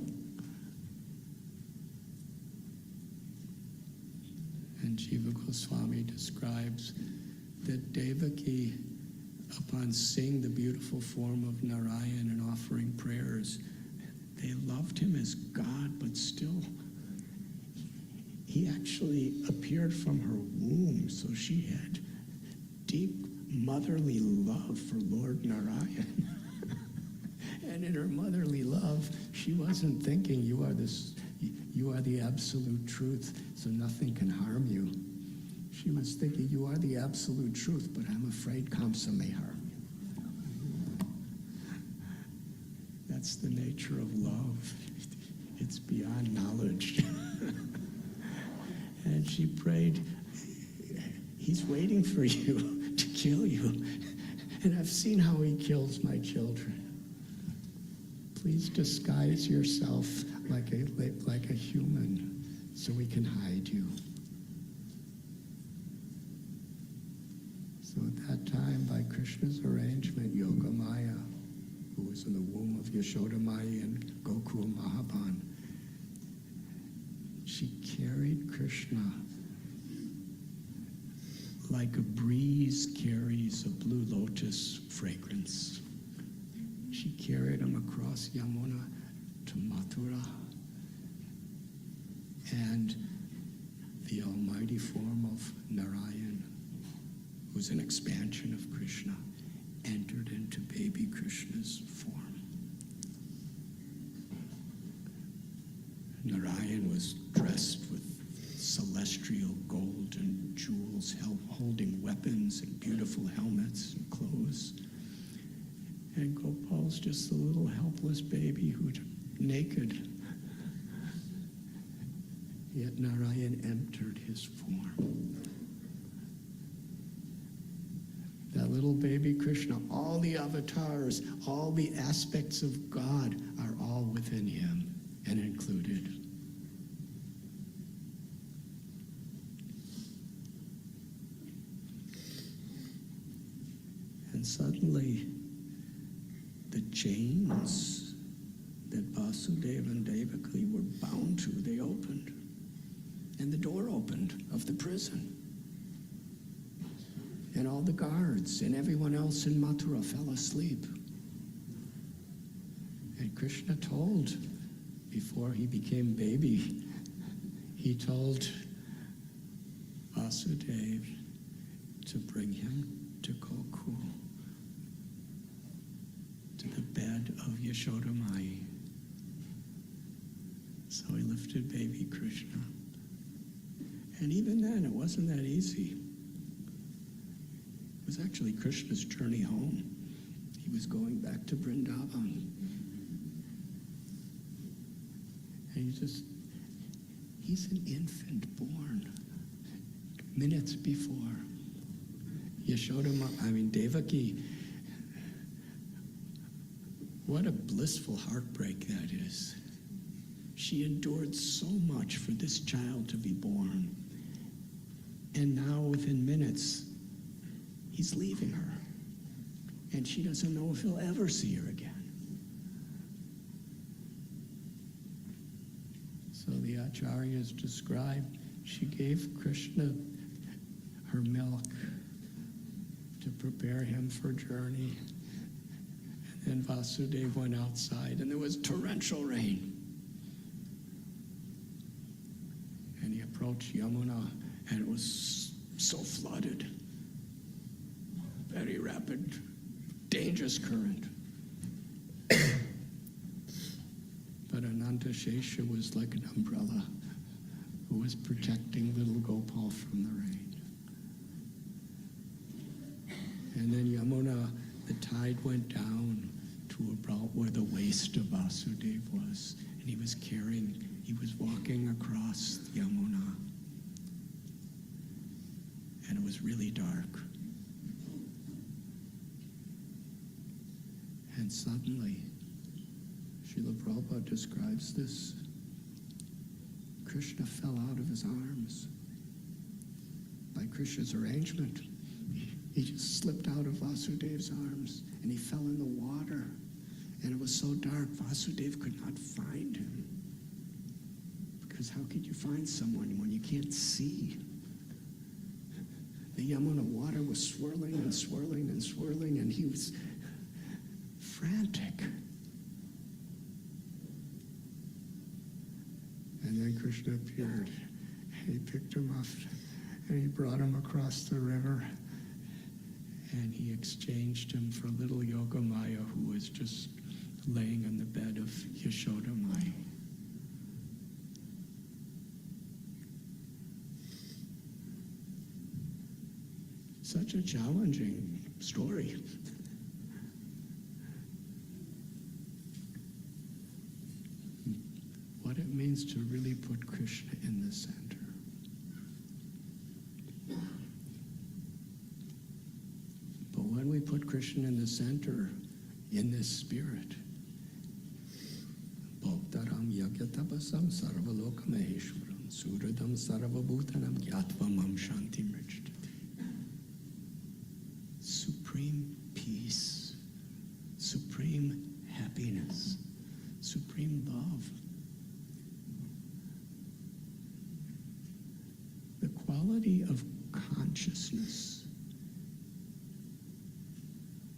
And Jiva Goswami describes that Devaki, upon seeing the beautiful form of Narayan and offering prayers, they loved him as God, but still, he actually appeared from her womb, so she had deep motherly love for Lord Narayan. And in her motherly love, she wasn't thinking, you are the absolute truth, so nothing can harm you. She was thinking, you are the absolute truth, but I'm afraid Kamsa may harm you. That's the nature of love. It's beyond knowledge. And she prayed, he's waiting for you to kill you. And I've seen how he kills my children. Please disguise yourself like a human so we can hide you. So at that time, by Krishna's arrangement, Yogamaya, who was in the womb of Yashodamaya and Gokul Mahaban, she carried Krishna like a breeze carries a blue lotus fragrance. She carried him across Yamuna to Mathura, and the almighty form of Narayan, who's an expansion of Krishna, entered into baby Krishna's form. Narayan was dressed with celestial gold and jewels, holding weapons and beautiful helmets and clothes. And Gopal's just a little helpless baby who's naked. Yet Narayan entered his form. That little baby Krishna, all the avatars, all the aspects of God are all within him and included. And suddenly, the chains that Vasudeva and Devaki were bound to, they opened. And the door opened of the prison. And all the guards and everyone else in Mathura fell asleep. And Krishna told, before he became baby, he told Vasudeva to bring him to Gokul, to the bed of Yashodamai. So he lifted baby Krishna. And even then, it wasn't that easy. It was actually Krishna's journey home. He was going back to Vrindavan. And he's an infant born minutes before. Devaki, what a blissful heartbreak that is. She endured so much for this child to be born. And now, within minutes, he's leaving her. And she doesn't know if he'll ever see her again. So the acharyas describe, she gave Krishna her milk to prepare him for journey. And then Vasudeva went outside, and there was torrential rain. And he approached Yamuna, and it was so flooded. Very rapid, dangerous current. But Ananta Shesha was like an umbrella who was protecting little Gopal from the rain. And then Yamuna, the tide went down to about where the waist of Vasudeva was. And he was walking across Yamuna. And it was really dark. And suddenly, Srila Prabhupada describes this. Krishna fell out of his arms. By Krishna's arrangement, he just slipped out of Vasudeva's arms, and he fell in the water. And it was so dark, Vasudeva could not find him. Because how could you find someone when you can't see? The Yamuna water was swirling and swirling and swirling, and he was frantic. And then Krishna appeared, and he picked him up, and he brought him across the river, and he exchanged him for little Yogamaya, who was just laying on the bed of Yashodamaya. Such a challenging story. What it means to really put Krishna in the center. But when we put Krishna in the center, in this spirit, Bhaktaram Yagyatapasam Sarvalokamaeshwaram Suradam Sarvabhutanam Gyatvam Shantim Richtati. Supreme peace, supreme happiness, supreme love. The quality of consciousness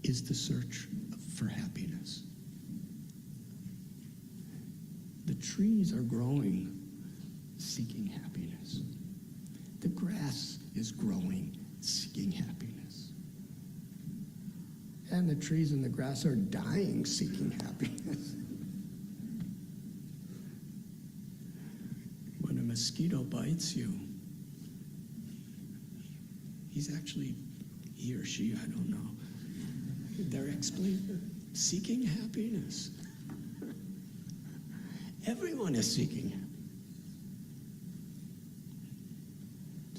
is the search for happiness. The trees are growing, seeking happiness. The grass is growing, seeking happiness. And the trees and the grass are dying, seeking happiness. When a mosquito bites you, he's actually, he or she, I don't know, they're seeking happiness. Everyone is seeking it.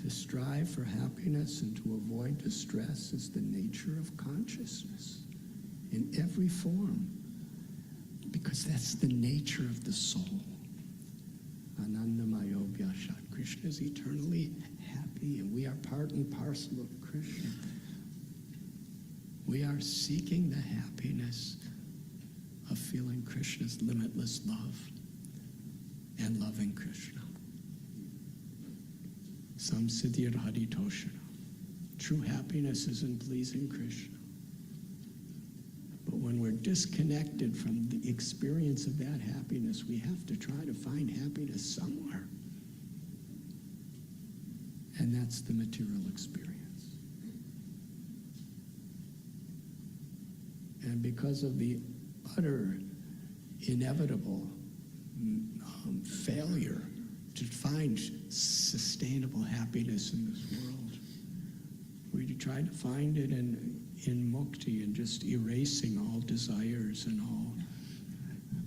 To strive for happiness and to avoid distress is the nature of consciousness in every form, because that's the nature of the soul. Anandamayo Vyashat. Krishna is eternally happy, and we are part and parcel of Krishna. We are seeking the happiness of feeling Krishna's limitless love and loving Krishna. Samsiddhir Haritoshana. True happiness is in pleasing Krishna. But when we're disconnected from the experience of that happiness, we have to try to find happiness somewhere. And that's the material experience. And because of the utter, inevitable failure to find sustainable happiness in this world, we try to find it in mukti and just erasing all desires and all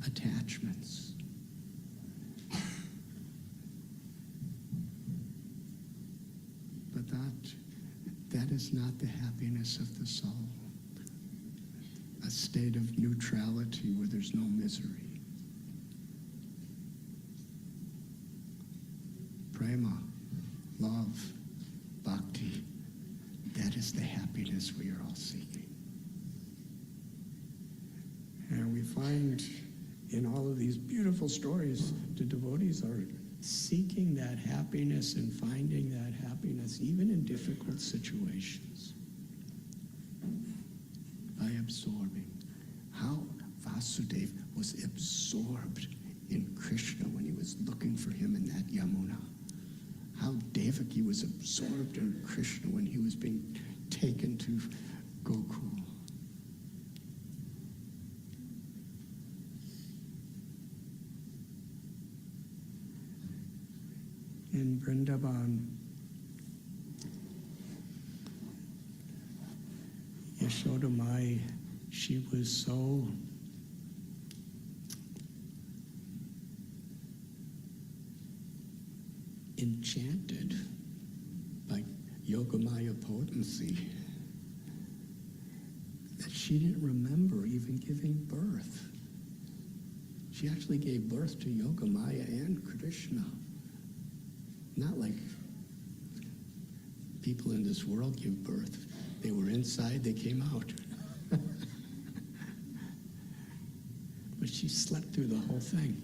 attachments. But that is not the happiness of the soul. A state of neutrality where there's no misery. Prema, love, bhakti, that is the happiness we are all seeking. And we find in all of these these beautiful stories. The devotees are seeking that happiness and finding that happiness even in difficult situations by absorbing. How Vasudeva was absorbed in Krishna when he was looking for him in that Yamuna. How Devaki was absorbed in Krishna when he was being taken to Gokul. In Vrindavan, Yashoda Mai, she was so enchanted by Yogamaya potency that she didn't remember even giving birth. She actually gave birth to Yogamaya and Krishna. Not like people in this world give birth. They were inside, they came out. But she slept through the whole thing.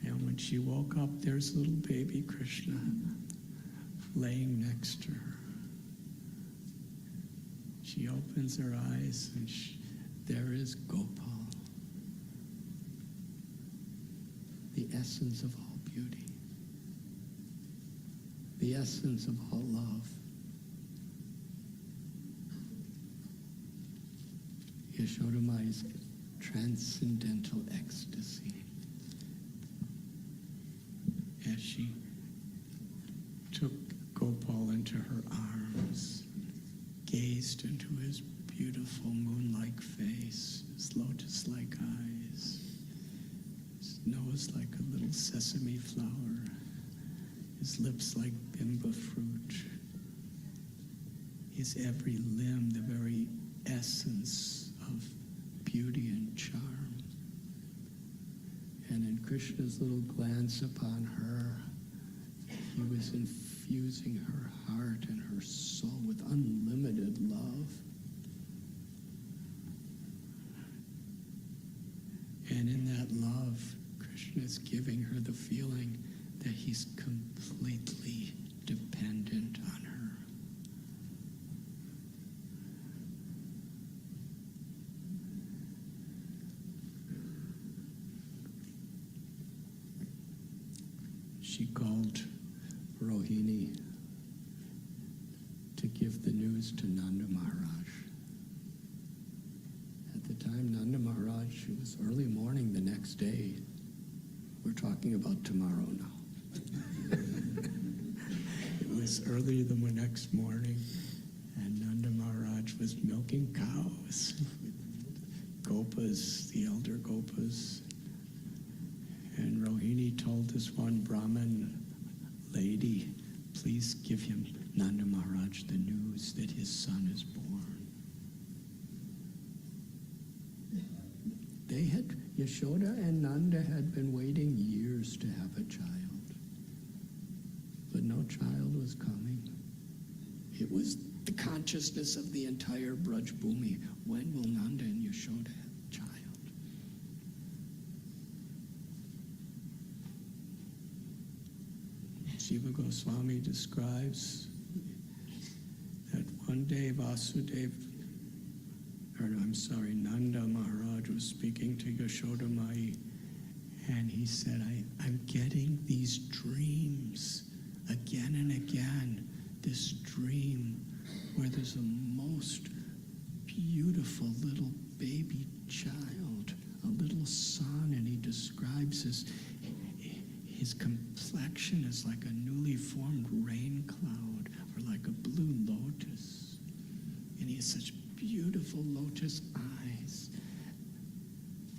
And when she woke up, there's little baby Krishna laying next to her. She opens her eyes, and there is Gopal, the essence of all beauty, the essence of all love. Yashoda Mai's transcendental ecstasy as she took Gopal into her arms, gazed into his beautiful moon-like face, his lotus-like eyes, his nose like a little sesame flower, his lips like bimba fruit, his every limb the very essence of beauty and charm. And in Krishna's little glance upon her, he was infusing her heart and her soul with unlimited love. And in that love, Krishna is giving her the feeling that he's completely dependent on her. She called Rohini to give the news to Nanda Maharaj. At the time, Nanda Maharaj, it was early morning the next day. We're talking about tomorrow now. It was early the next morning, and Nanda Maharaj was milking cows with Gopas, the elder Gopas. And Rohini told this one Brahmin lady, please give him, Nanda Maharaj, the news that his son is born. Yashoda and Nanda had been waiting years to have a child, but no child was coming. It was the consciousness of the entire Braj Bhumi. When will Nanda and Yashoda have a child? Jiva Goswami describes that one day Nanda Maharaj was speaking to Yashoda Mai, and he said, I'm getting these dreams again and again, this dream where there's a most beautiful little baby child, a little son, and he describes his complexion is like a newly formed rain cloud or like a blue lotus. And he has such beautiful lotus eyes.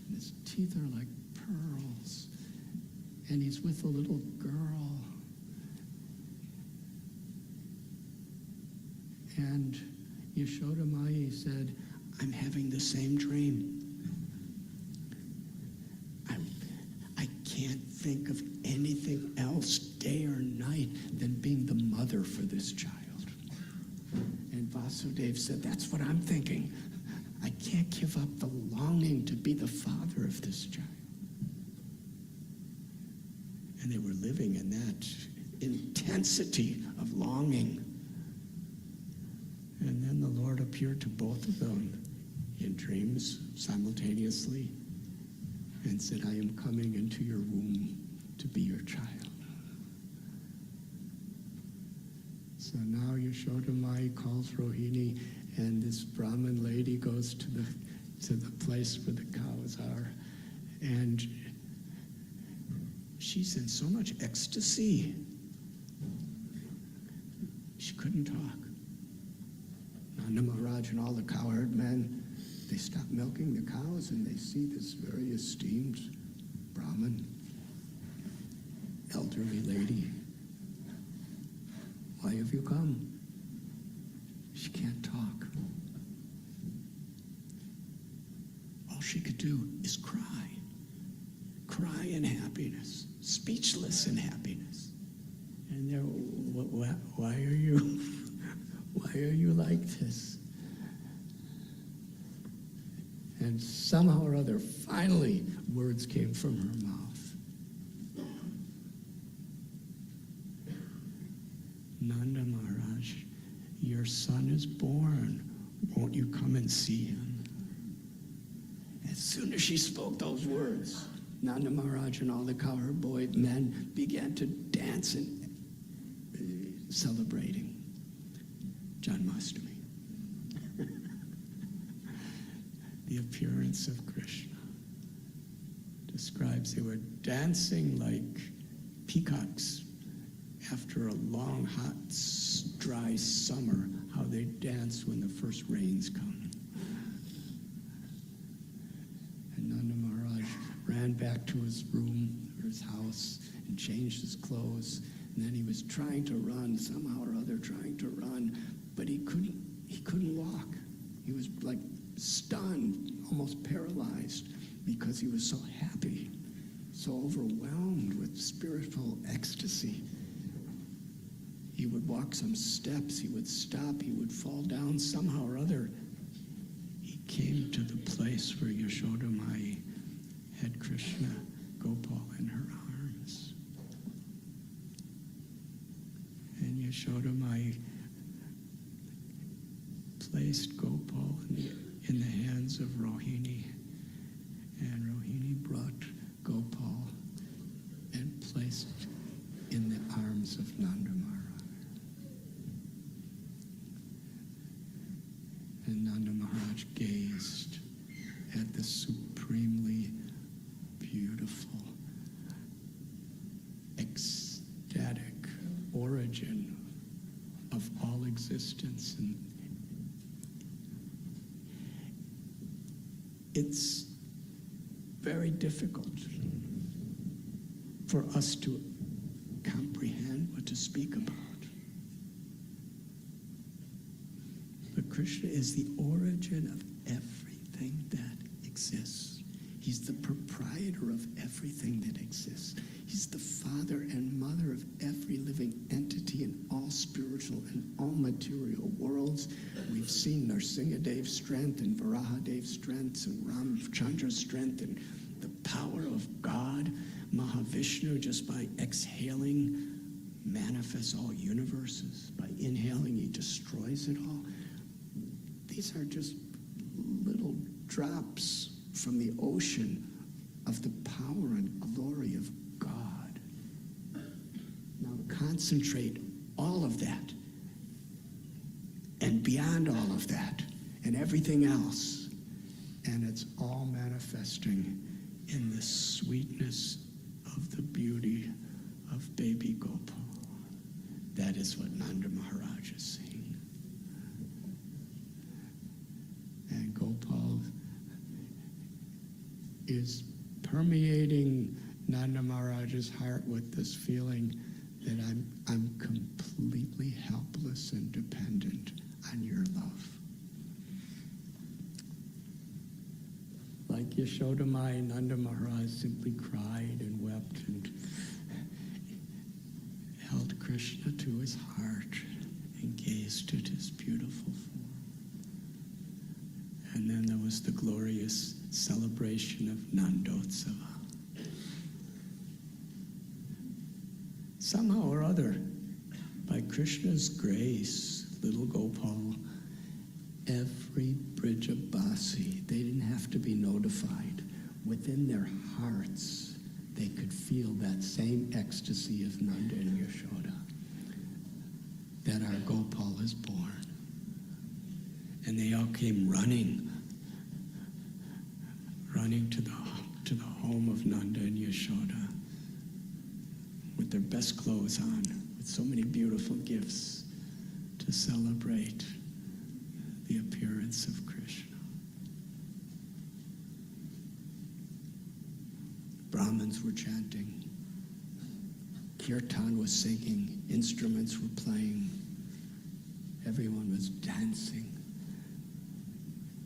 And his teeth are like pearls. And he's with a little girl. And Yashoda Mai said, I'm having the same dream. I can't think of anything else day or night than being the mother for this child. And Vasudeva said, that's what I'm thinking. I can't give up the longing to be the father of this child. And they were living in that intensity of longing. And then the Lord appeared to both of them in dreams simultaneously and said, I am coming into your womb to be your child. So now Yashodamai calls Rohini, and this Brahmin lady goes to the place where the cows are, and she's in so much ecstasy she couldn't talk. Nanda Maharaj and all the cowherd men, they stop milking the cows and they see this very esteemed Brahmin, elderly lady. Why have you come? She can't talk. All she could do is cry. Cry in happiness, speechless in happiness. And they're, why are you like this? And somehow or other, finally, words came from her mouth. Nanda Maharaj, your son is born. Won't you come and see him? As soon as she spoke those words, Nanda Maharaj and all the cowherd boy men began to dance and celebrating Janmashtami. The appearance of Krishna describes they were dancing like peacocks after a long, hot, dry summer, how they dance when the first rains come. And Nanda Maharaj ran back to his room or his house and changed his clothes. And then he was trying to run, somehow or other trying to run, but he couldn't walk. He was like stunned, almost paralyzed, because he was so happy, so overwhelmed with spiritual ecstasy. He would walk some steps, he would stop, he would fall down somehow or other. He came to the place where Yashodamai had Krishna, Gopal in her arms. And Yashodamai placed Gopal in the hands of Rohini. And Rohini brought Gopal and placed in the arms of Nanda Maharaj. And Nanda Maharaj gazed at the supremely beautiful, ecstatic origin of all existence. And it's very difficult for us to comprehend what to speak about. But Krishna is the origin of everything that exists. He's the proprietor of everything that exists. He's the father and mother of every living entity in all spiritual and all material worlds. We've seen Nrsimhadev's strength and Varahadeva's strength and Ramchandra's strength and the power of God. Mahavishnu, just by exhaling, manifests all universes. By inhaling, he destroys it all. These are just little drops from the ocean of the power and glory of God. Now concentrate all of that and beyond all of that and everything else, and it's all manifesting in the sweetness of the beauty of baby Gopal. That is what Nanda Maharaj is seeing. And Gopal is permeating Nanda Maharaj's heart with this feeling that I'm completely helpless and dependent on your love. Like Yashodamai, Nanda Maharaj simply cried and wept and held Krishna to his heart and gazed at his beautiful form. And then there was the glorious celebration of Nandotsava. somehow or other, by Krishna's grace, little Gopal, every Brijabasi, they didn't have to be notified. Within their hearts, they could feel that same ecstasy of Nanda and Yashoda, that our Gopal is born. And they all came running to the home of Nanda and Yashoda with their best clothes on, with so many beautiful gifts to celebrate the appearance of Krishna. Brahmins were chanting, Kirtan was singing, instruments were playing, everyone was dancing,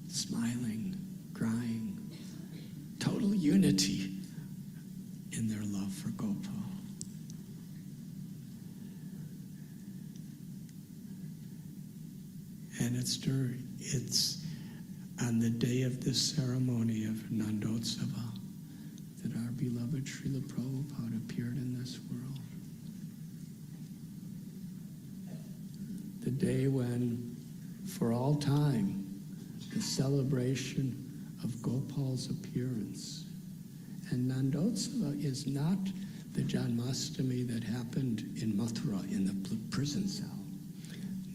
smiling, crying, total unity in their love for Gopal. And it's on the day of this ceremony of Nandotsava that our beloved Srila Prabhupada appeared in this world. The day when, for all time, the celebration of Gopal's appearance. And Nandotsava is not the Janmashtami that happened in Mathura in the prison cell.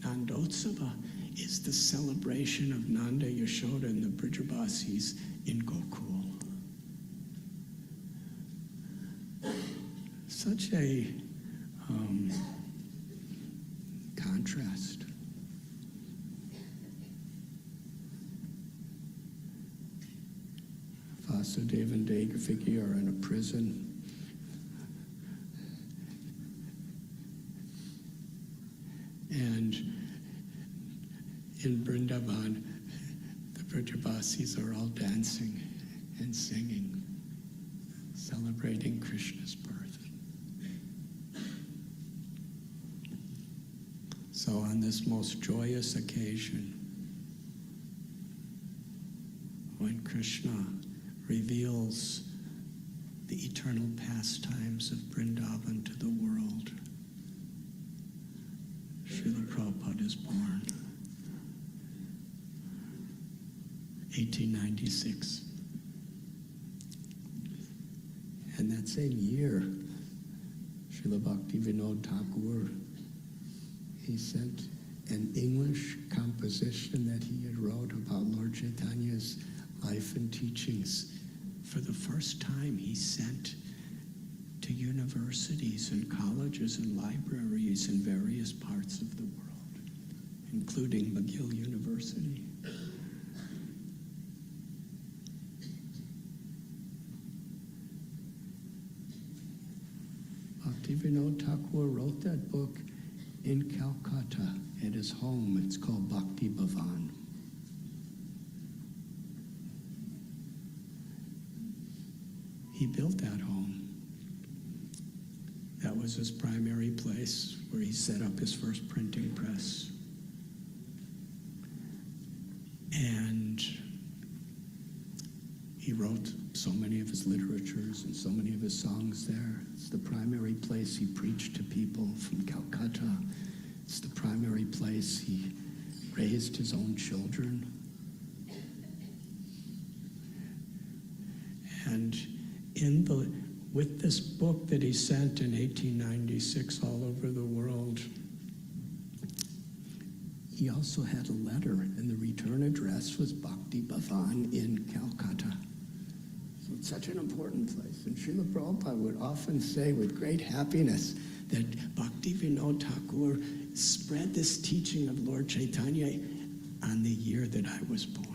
Nandotsava is the celebration of Nanda, Yashoda, and the Brijabasis in Gokul. Such a contrast. Vasudeva and Devaki are in a prison. And in Vrindavan, the Brijabasis are all dancing and singing, celebrating Krishna's birth. So on this most joyous occasion, when Krishna reveals the eternal pastimes of Vrindavan to the world, Srila Prabhupada is born. 1896. And that same year, Srila Bhakti Vinod Thakur, he sent an English composition that he had wrote about Lord Chaitanya's life and teachings. For the first time, he sent to universities and colleges and libraries in various parts of the world, including McGill University. Bhakti Vinod Thakur wrote that book in Calcutta at his home. It's called Bhakti Bhavan. He built that home. That was his primary place where he set up his first printing press. And he wrote so many of his literatures and so many of his songs there. It's the primary place he preached to people from Calcutta. It's the primary place he raised his own children. And with this book that he sent in 1896 all over the world, he also had a letter, and the return address was Bhakti Bhavan in Calcutta. So it's such an important place. And Srila Prabhupada would often say with great happiness that Bhakti Vinod Thakur spread this teaching of Lord Chaitanya on the year that I was born.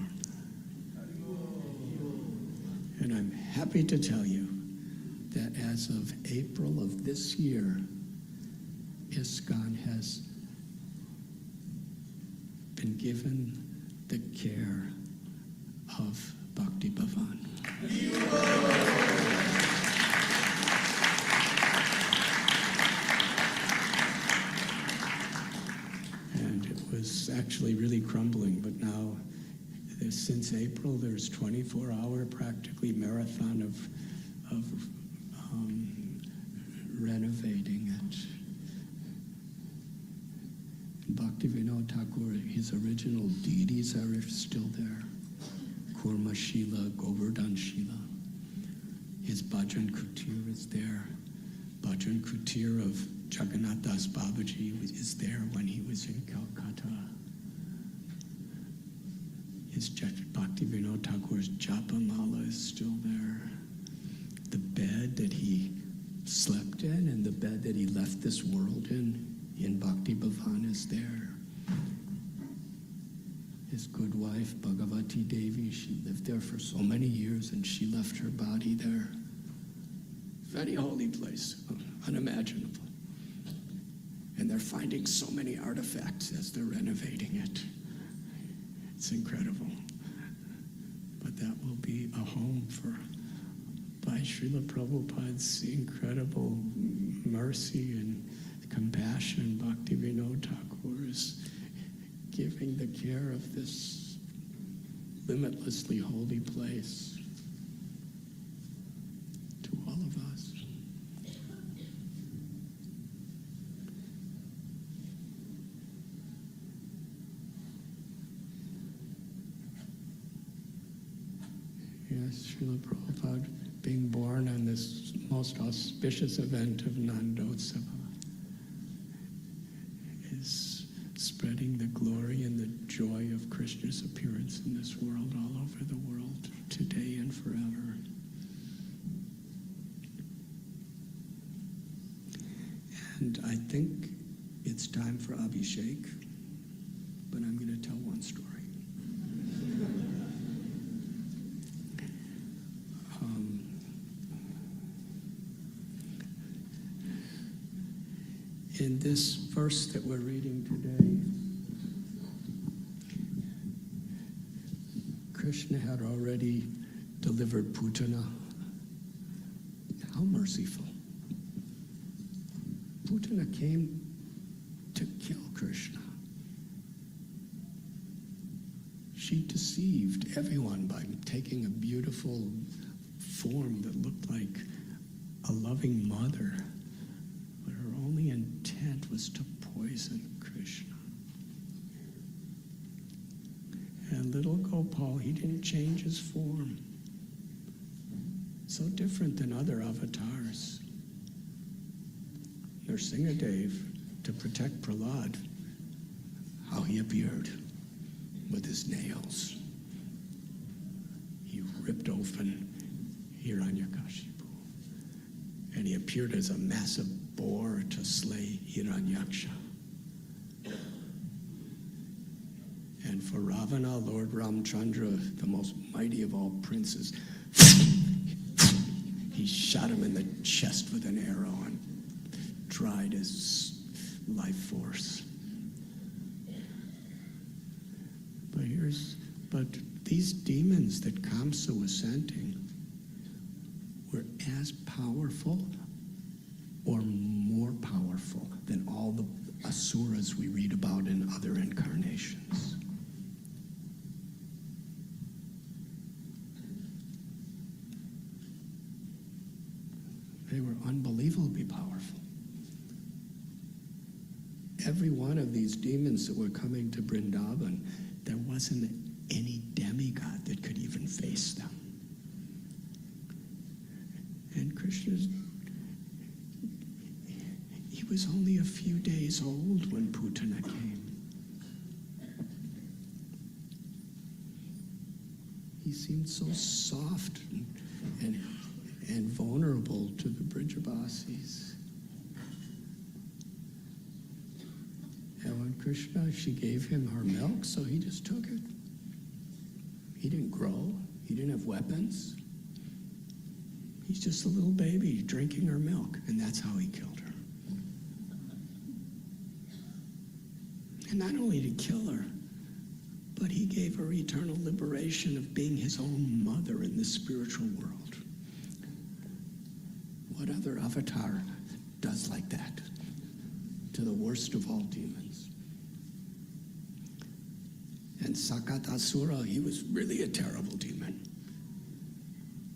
And I'm happy to tell you that as of April of this year, ISKCON has been given the care of Bhakti Bhavan. And it was actually really crumbling, but now, since April, there's 24-hour practically marathon of renovating it. his original deities are still there. Kurma Shila, Govardhan Shila. His Bhajan Kutir is there. Bhajan Kutir of Jagannath Das Babaji is there when he was in Calcutta. His Bhakti Vinod Thakur's Japamala is still there. The bed that he slept in and the bed that he left this world in Bhakti Bhavan is there. His good wife, Bhagavati Devi, she lived there for so many years and she left her body there. Very holy place, unimaginable. And they're finding so many artifacts as they're renovating it. It's incredible. But that will be a home by Srila Prabhupada's incredible mercy and compassion. Bhakti Vinod Thakur is giving the care of this limitlessly holy place to all of us. Yes, Srila Prabhupada being born on this most auspicious event of Nandotsava is spreading the glory and the joy of Krishna's appearance in this world, all over the world, today and forever. And I think it's time for Abhishek, but I'm going to tell one story. In this verse that we're reading today, Krishna had already delivered Putana. How merciful. Putana came to kill Krishna. She deceived everyone by taking a beautiful form that looked like a loving mother. But her only intent was to poison Krishna. And little Gopal, he didn't change his form. So different than other avatars. Nrsingadev, to protect Prahlad, how he appeared with his nails. He ripped open Hiranyakashipu. And he appeared as a massive boar to slay Hiranyaksha. And for Ravana, Lord Ramchandra, the most mighty of all princes, he shot him in the chest with an arrow and dried his life force. But these demons that Kamsa was sending were as powerful or more powerful than all the asuras we read about in other incarnations. They were unbelievably powerful. Every one of these demons that were coming to Vrindavan, there wasn't any demigod that could even face them. And Krishna's, he was only a few days old when Putana came. He seemed so soft and vulnerable to the Brijabasis. And when Krishna, she gave him her milk, so he just took it. He didn't grow. He didn't have weapons. He's just a little baby drinking her milk, and that's how he killed her. And not only did he kill her, but he gave her eternal liberation of being his own mother in the spiritual world. What other avatar does like that to the worst of all demons? And Sakatasura, he was really a terrible demon.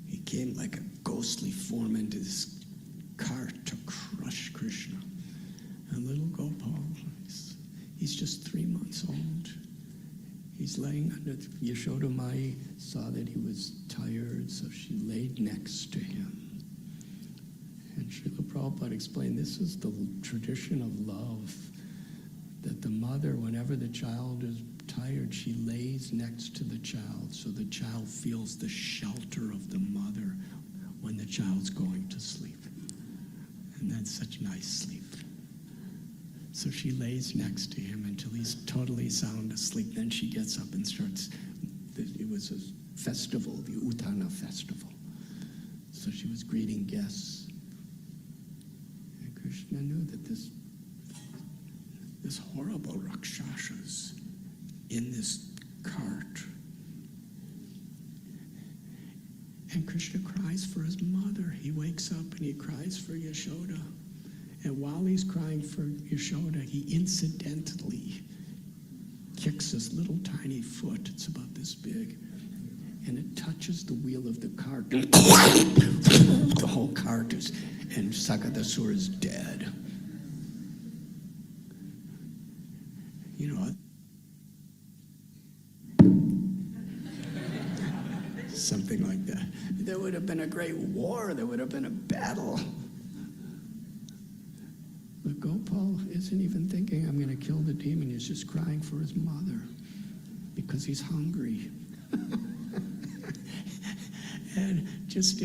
He came like a ghostly form into this cart to crush Krishna. And little Gopal, he's just 3 months old. she's laying under, Yashoda Mai saw that he was tired, so she laid next to him. And Srila Prabhupada explained this is the tradition of love, that the mother, whenever the child is tired, she lays next to the child so the child feels the shelter of the mother when the child's going to sleep. And that's such nice sleep. So she lays next to him until he's totally sound asleep. Then she gets up and starts, it was a festival, the Uttana festival. So she was greeting guests. And Krishna knew that this horrible Rakshasas in this cart. And Krishna cries for his mother. He wakes up and he cries for Yashoda. And while he's crying for Yashoda, he incidentally kicks his little tiny foot. It's about this big. And it touches the wheel of the cart. The whole cart is, and Sakadasura is dead. You know, something like that. There would have been a great war. There would have been a battle. But Gopal isn't even thinking, I'm going to kill the demon. He's just crying for his mother because he's hungry. And just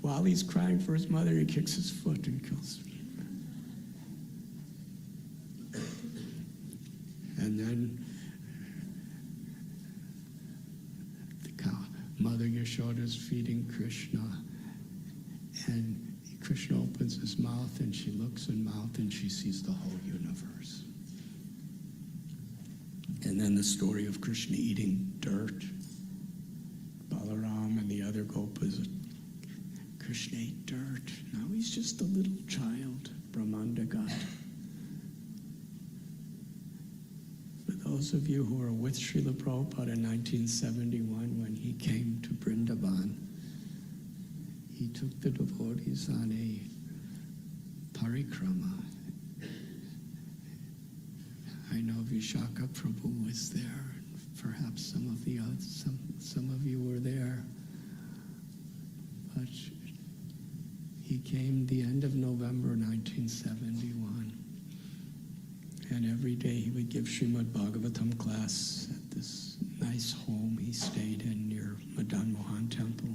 while he's crying for his mother, he kicks his foot and kills him. And then Mother Yashoda is feeding Krishna, and Krishna opens his mouth, and she looks in mouth, and she sees the whole universe. And then the story of Krishna eating dirt. Balaram and the other gopas, Krishna ate dirt. Now he's just a little child, Brahmandagat. Those of you who were with Srila Prabhupada in 1971 when he came to Vrindavan, he took the devotees on a parikrama. I know Vishaka Prabhu was there. Perhaps some of you were there. But he came the end of November 1971. And every day he would give Srimad Bhagavatam class at this nice home he stayed in near Madan Mohan Temple.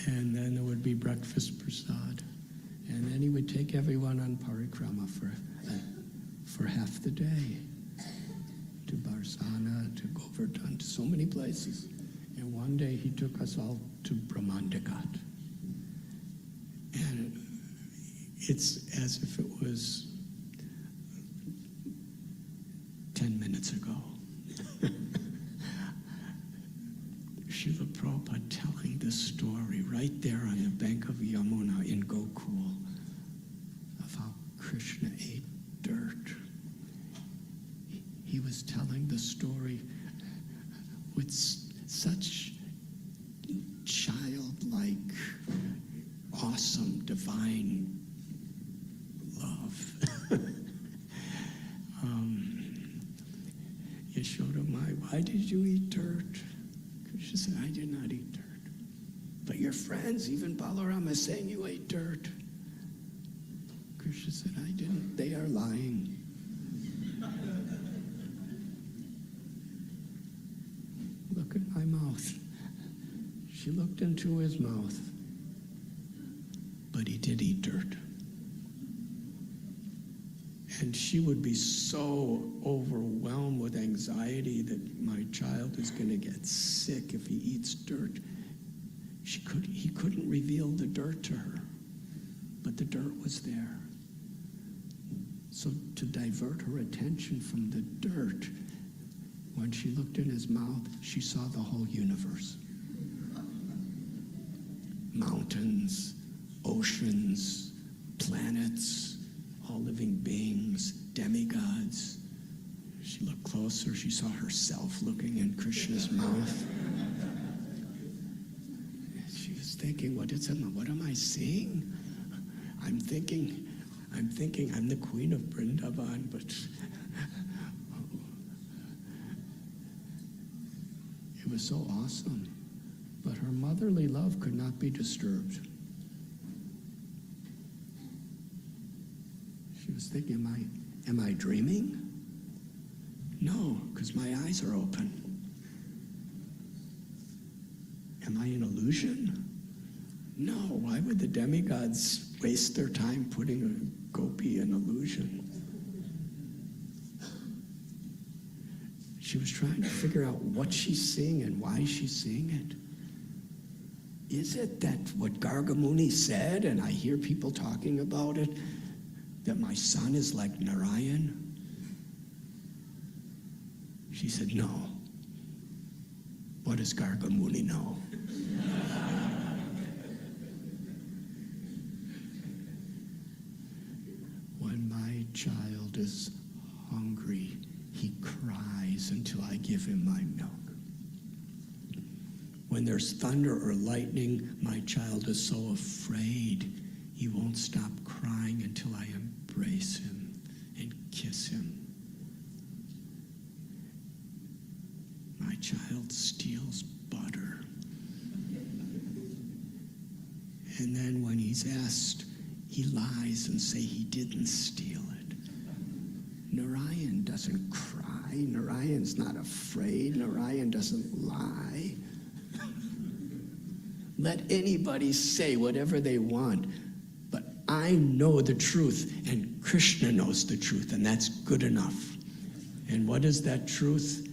And then there would be breakfast prasad. And then he would take everyone on parikrama for half the day. To Barsana, to Govardhan, to so many places. And one day he took us all to Brahmandagat. And it's as if it was 10 minutes ago. Srila Prabhupada telling this story right there on the bank of Yamuna in Gokul of how Krishna ate dirt. He was telling the story with such childlike, awesome, divine love. Yashoda Mai, why did you eat dirt? Krishna said, I did not eat dirt. But your friends, even Balaram, is saying you ate dirt. Krishna said, I didn't. They are lying. Look at my mouth. She looked into his mouth. But he did eat dirt. And she would be so overwhelmed with anxiety that my child is going to get sick if he eats dirt. He couldn't reveal the dirt to her, but the dirt was there. So to divert her attention from the dirt, when she looked in his mouth, she saw the whole universe. Mountains, oceans, planets, all living beings, demigods. She looked closer, she saw herself looking in Krishna's mouth. She was thinking, what am I seeing? I'm thinking I'm the queen of Vrindavan, but was so awesome. But her motherly love could not be disturbed. She was thinking, am I dreaming? No, because my eyes are open. Am I an illusion? No, why would the demigods waste their time putting a gopi in illusion? She was trying to figure out what she's seeing and why she's seeing it. Is it that what Gargamuni said, and I hear people talking about it, that my son is like Narayan? She said, no. What does Gargamuni know? When my child is hungry, he cries until I give him my milk. When there's thunder or lightning, my child is so afraid he won't stop crying until I embrace him and kiss him. My child steals butter. And then when he's asked, he lies and say he didn't steal it. Narayan doesn't cry. Narayan's not afraid. Narayan doesn't lie. Let anybody say whatever they want, but I know the truth, and Krishna knows the truth, and that's good enough. And what is that truth?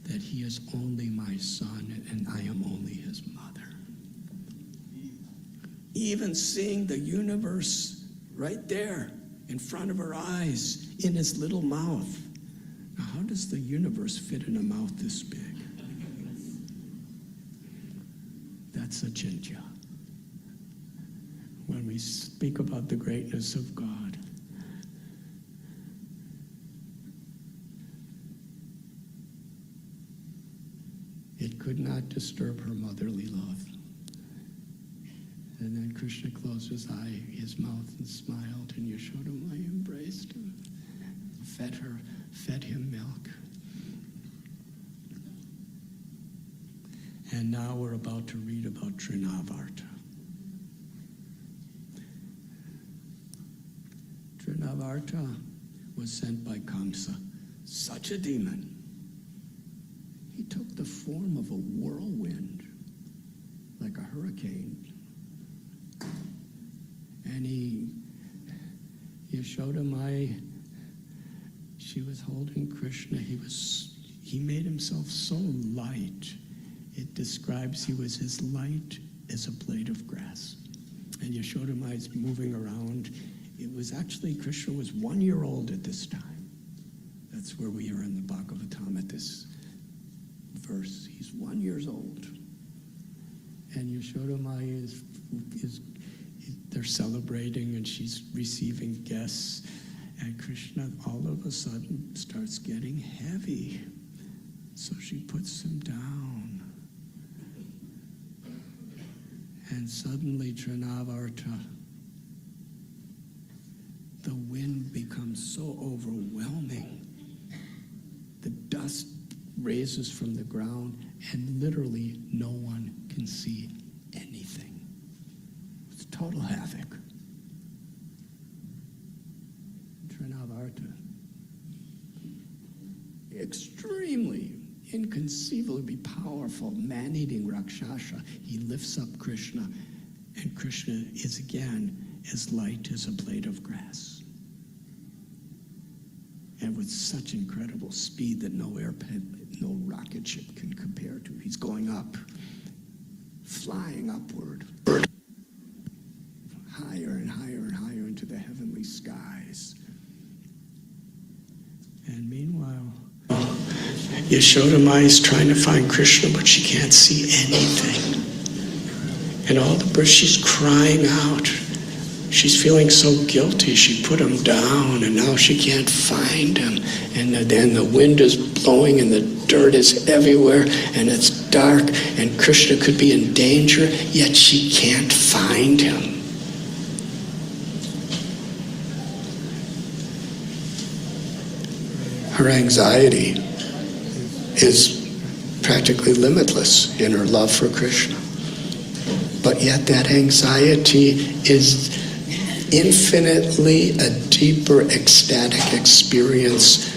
That he is only my son, and I am only his mother. Even seeing the universe right there in front of her eyes, in his little mouth. Now, how does the universe fit in a mouth this big? That's Achintya. When we speak about the greatness of God, it could not disturb her motherly love. And then Krishna closed his mouth and smiled, and Yashodamai embraced him, fed him milk. And now we're about to read about Trinavarta. Trinavarta was sent by Kamsa, such a demon. He took the form of a whirlwind, like a hurricane. And Yashodamai, she was holding Krishna. He made himself so light. It describes he was as light as a blade of grass. And Yashodamai is moving around. It was actually, Krishna was 1 year old at this time. That's where we are in the Bhagavatam at this verse. He's 1 year old. And Yashodamai is they're celebrating, and she's receiving guests. And Krishna all of a sudden starts getting heavy. So she puts him down. And suddenly Trinavarta, the wind becomes so overwhelming. The dust raises from the ground, and literally no one can see anything. It's total havoc. Trinavarta, extremely, inconceivably powerful, man-eating Rakshasa, he lifts up Krishna, and Krishna is again as light as a blade of grass. And with such incredible speed that no rocket ship can compare to. He's going up, flying upward, higher and higher and higher into the heavenly skies. And meanwhile, Yashodamai is trying to find Krishna, but she can't see anything. And all the birds, she's crying out. She's feeling so guilty. She put him down, and now she can't find him. And then the wind is blowing, and the dirt is everywhere, and it's dark, and Krishna could be in danger, yet she can't find him. Her anxiety is practically limitless in her love for Krishna. But yet that anxiety is infinitely a deeper ecstatic experience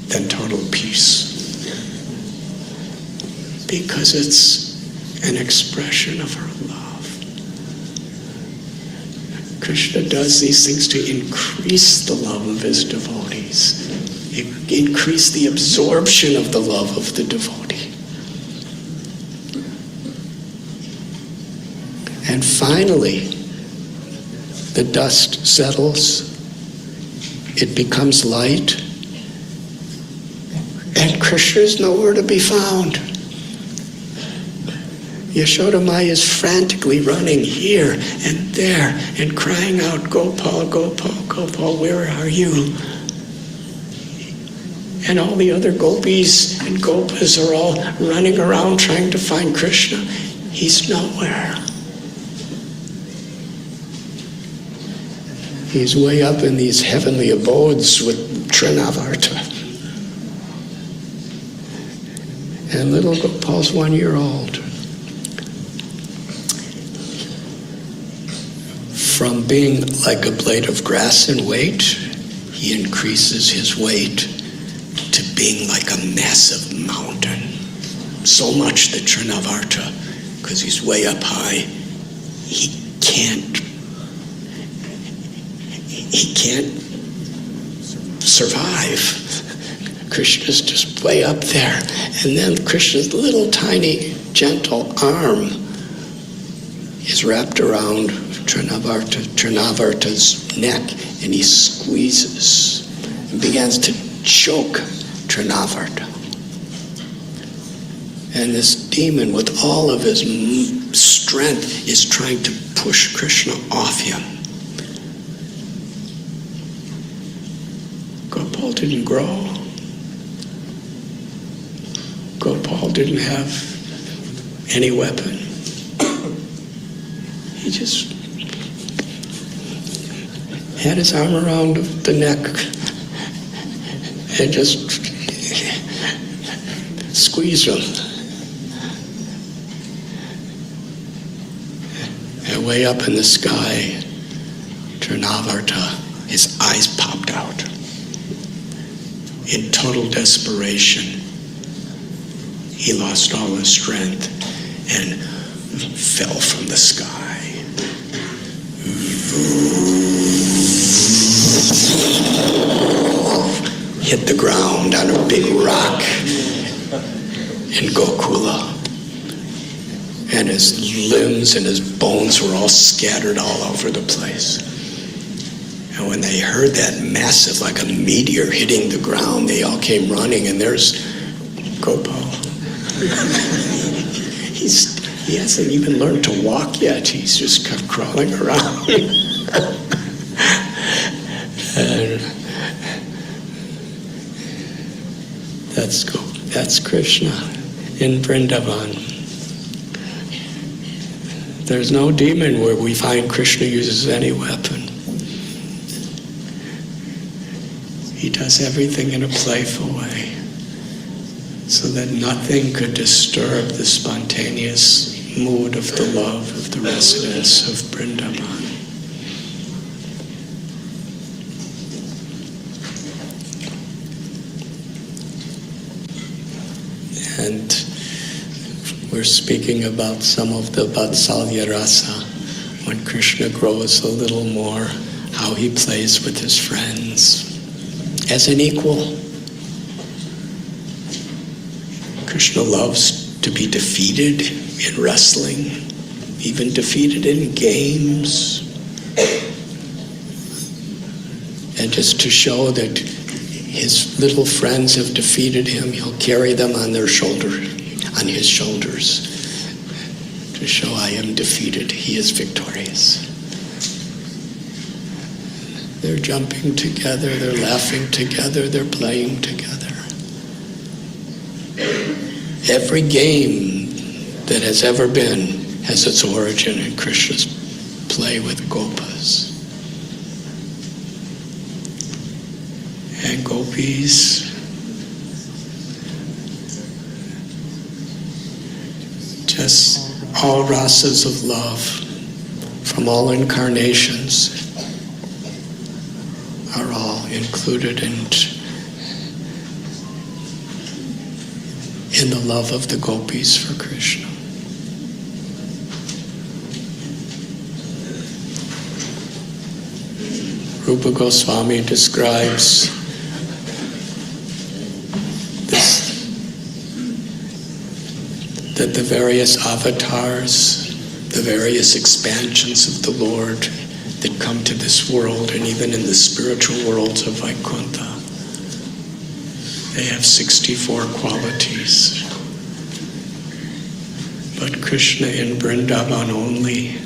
than total peace. Because it's an expression of her love. Krishna does these things to increase the love of his devotees, increase the absorption of the love of the devotee. And finally, the dust settles, it becomes light, and Krishna is nowhere to be found. Yashoda Maya is frantically running here and there and crying out, Gopal, Gopal, Gopal, where are you? And all the other gopis and gopas are all running around trying to find Krishna. He's nowhere. He's way up in these heavenly abodes with Trinavarta. And little Gopal's 1 year old. From being like a blade of grass in weight, he increases his weight to being like a massive mountain. So much that Trinavarta, because he's way up high, he can't survive. Krishna's just way up there. And then Krishna's little tiny gentle arm is wrapped around Trinavarta's neck, and he squeezes and begins to choke Trinavarta. And this demon, with all of his strength, is trying to push Krishna off him. Gopal didn't grow. Gopal didn't have any weapon. He just had his arm around the neck and just squeezed him. And way up in the sky, Trinavarta, his eyes popped out. In total desperation, he lost all his strength and fell from the sky. Hit the ground on a big rock in Gokula. And his limbs and his bones were all scattered all over the place. And when they heard that massive, like a meteor hitting the ground, they all came running, and there's Gopal. He hasn't even learned to walk yet. He's just kept crawling around. And that's Krishna in Vrindavan. There's no demon where we find Krishna uses any weapon. He does everything in a playful way, so that nothing could disturb the spontaneous mood of the love of the residents of Vrindavan. And we're speaking about some of the Vatsalya Rasa, when Krishna grows a little more, how he plays with his friends as an equal. Krishna loves to be defeated in wrestling, even defeated in games. And just to show that his little friends have defeated him, he'll carry them on his shoulders, to show I am defeated, he is victorious. They're jumping together, they're laughing together, they're playing together. Every game that has ever been has its origin in Krishna's play with gopas. And gopis all rasas of love from all incarnations are all included in the love of the gopis for Krishna. Rupa Goswami describes this, that the various avatars, the various expansions of the Lord that come to this world, and even in the spiritual worlds of Vaikuntha, they have 64 qualities. But Krishna in Vrindavan only,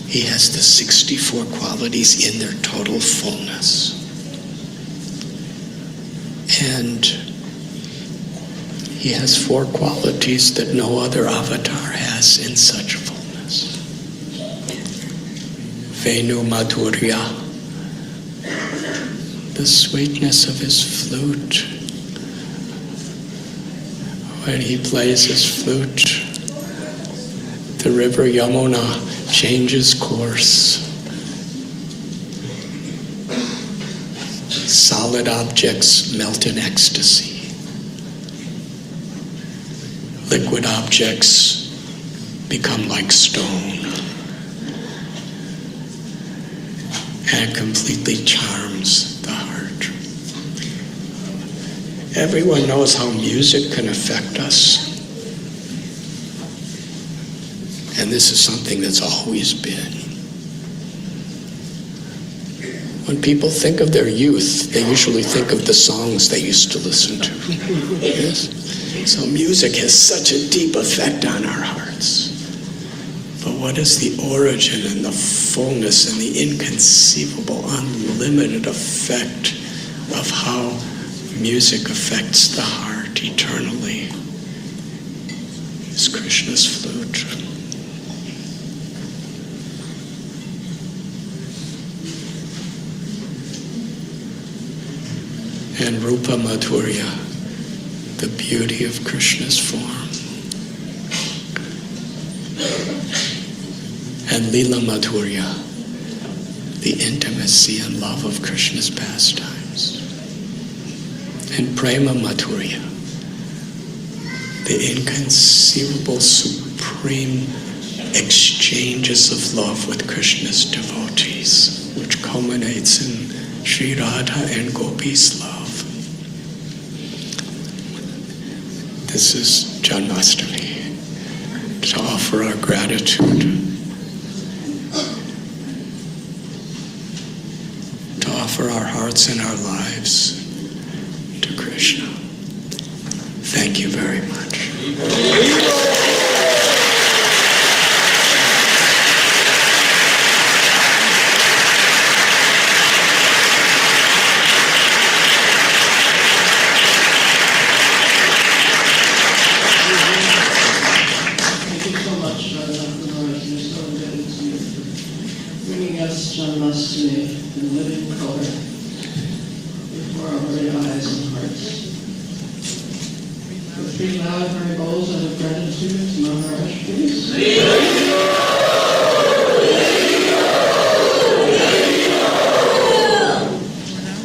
he has the 64 qualities in their total fullness. And he has 4 qualities that no other avatar has in such fullness. Venu Madhurya, the sweetness of his flute. When he plays his flute, the river Yamuna changes course. Solid objects melt in ecstasy. Liquid objects become like stone. And it completely charms the heart. Everyone knows how music can affect us. And this is something that's always been. When people think of their youth, they usually think of the songs they used to listen to. Yes? So music has such a deep effect on our hearts. But what is the origin and the fullness and the inconceivable, unlimited effect of how music affects the heart eternally? Is Krishna's flute. And Rupa Madhurya, the beauty of Krishna's form. And Lila Madhurya, the intimacy and love of Krishna's pastimes. And Prema Madhurya, the inconceivable, supreme exchanges of love with Krishna's devotees, which culminates in Sri Radha and Gopi's love. This is Janmashtami, to offer our gratitude, to offer our hearts and our lives to Krishna. Thank you very much. Janmashtami in living color before our very eyes and hearts. With 3 loud high bowls out of gratitude to Maharaj, please.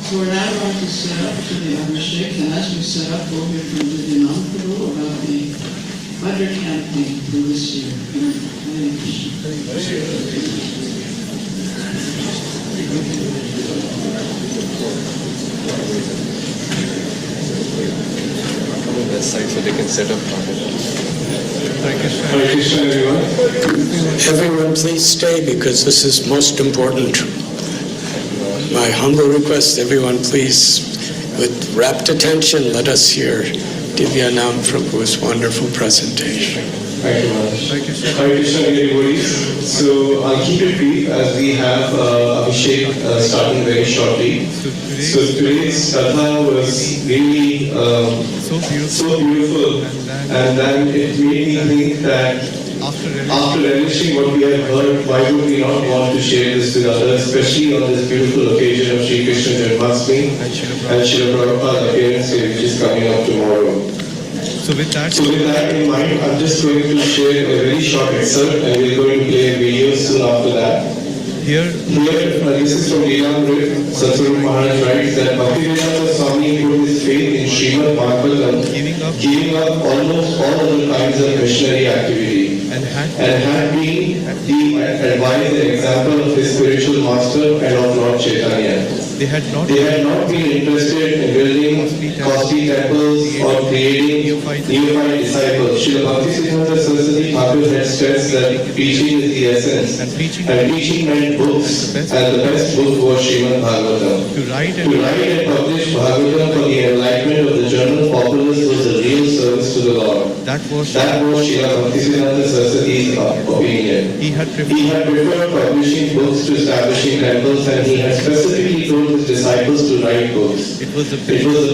So we're now going to set up to the Abhishek, and as we set up, we'll hear from Radhanath about the Bhadra campaign for this year. Hare Krishna. This side so they can set up. Hare Krishna, everyone. Everyone please stay because this is most important. My humble request, everyone please, with rapt attention, let us hear Divyanam Prabhu's wonderful presentation. Thank you, Maharaj. Hare Krishna, everybody. So I'll keep it brief as we have Abhishek starting very shortly. So today's Katha was really so beautiful, and then it made me think that after relishing what we have heard, why would we not want to share this with others, especially on this beautiful occasion of Sri Krishna Janmashtami and Srila Prabhupada appearance, which is coming up tomorrow. So with that in mind, I'm just going to share a very short excerpt and we're going to play a video soon after that. Here, this is from Leelamrit. Satguru Maharaj writes that Bhaktivedanta Swami put his faith in Srimad Bhagavatam, giving up almost all other kinds of missionary activity, and had been the advice and example of his spiritual master and of Lord Chaitanya. They had not been interested in building costly temples or creating neophyte disciples. Srila Bhaktisiddhanta Saraswati Thakur had stressed that preaching is the essence, and preaching meant books, and the best book was Srimad Bhagavatam. To write and publish Bhagavatam for the enlightenment of the general populace was a real service to the Lord. That was Srila Bhaktisiddhanta Saraswati's opinion. He had preferred publishing books to establishing temples, and he had specifically told his disciples to write books. It was the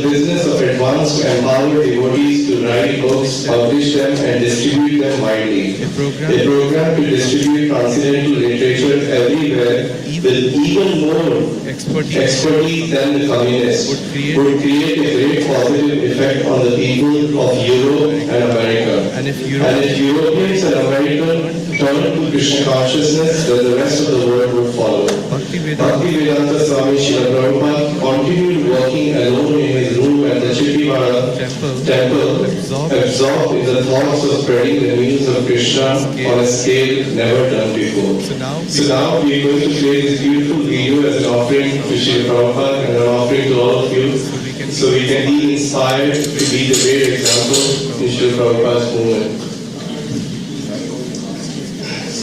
business of advanced empowered devotees to write books, publish them, and distribute them widely. A program to distribute transcendental literature everywhere with even more expertise than the communists would create a great positive effect on the people of Europe and America. And if Europeans and Americans turn to Krishna consciousness, then the rest of the world would follow. Bhaktivedanta Swami Srila Prabhupada continued working alone in his room at the Chippivara temple, absorbed in the thoughts of spreading the news of Krishna on a scale never done before. So now we are going to play this beautiful video as an offering to Srila Prabhupada and an offering to all of you, so we can be inspired to be the great example in Srila Prabhupada's movement.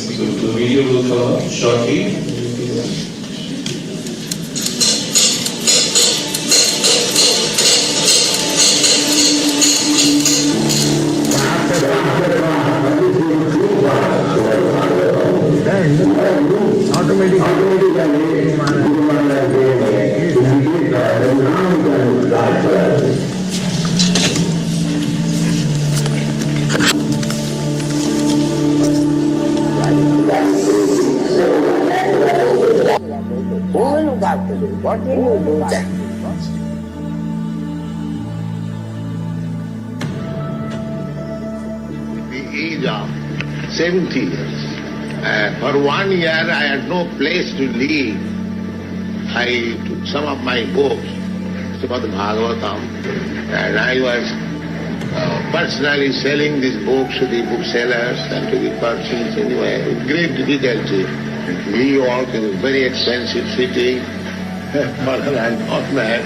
So the video will come up shortly. What will you do then? At the age of 70 years, for 1 year I had no place to live. I took some of my books, Srimad Bhagavatam, and I was personally selling these books to the booksellers and to the persons anyway, with great difficulty. New York is a very expensive city for a landowner.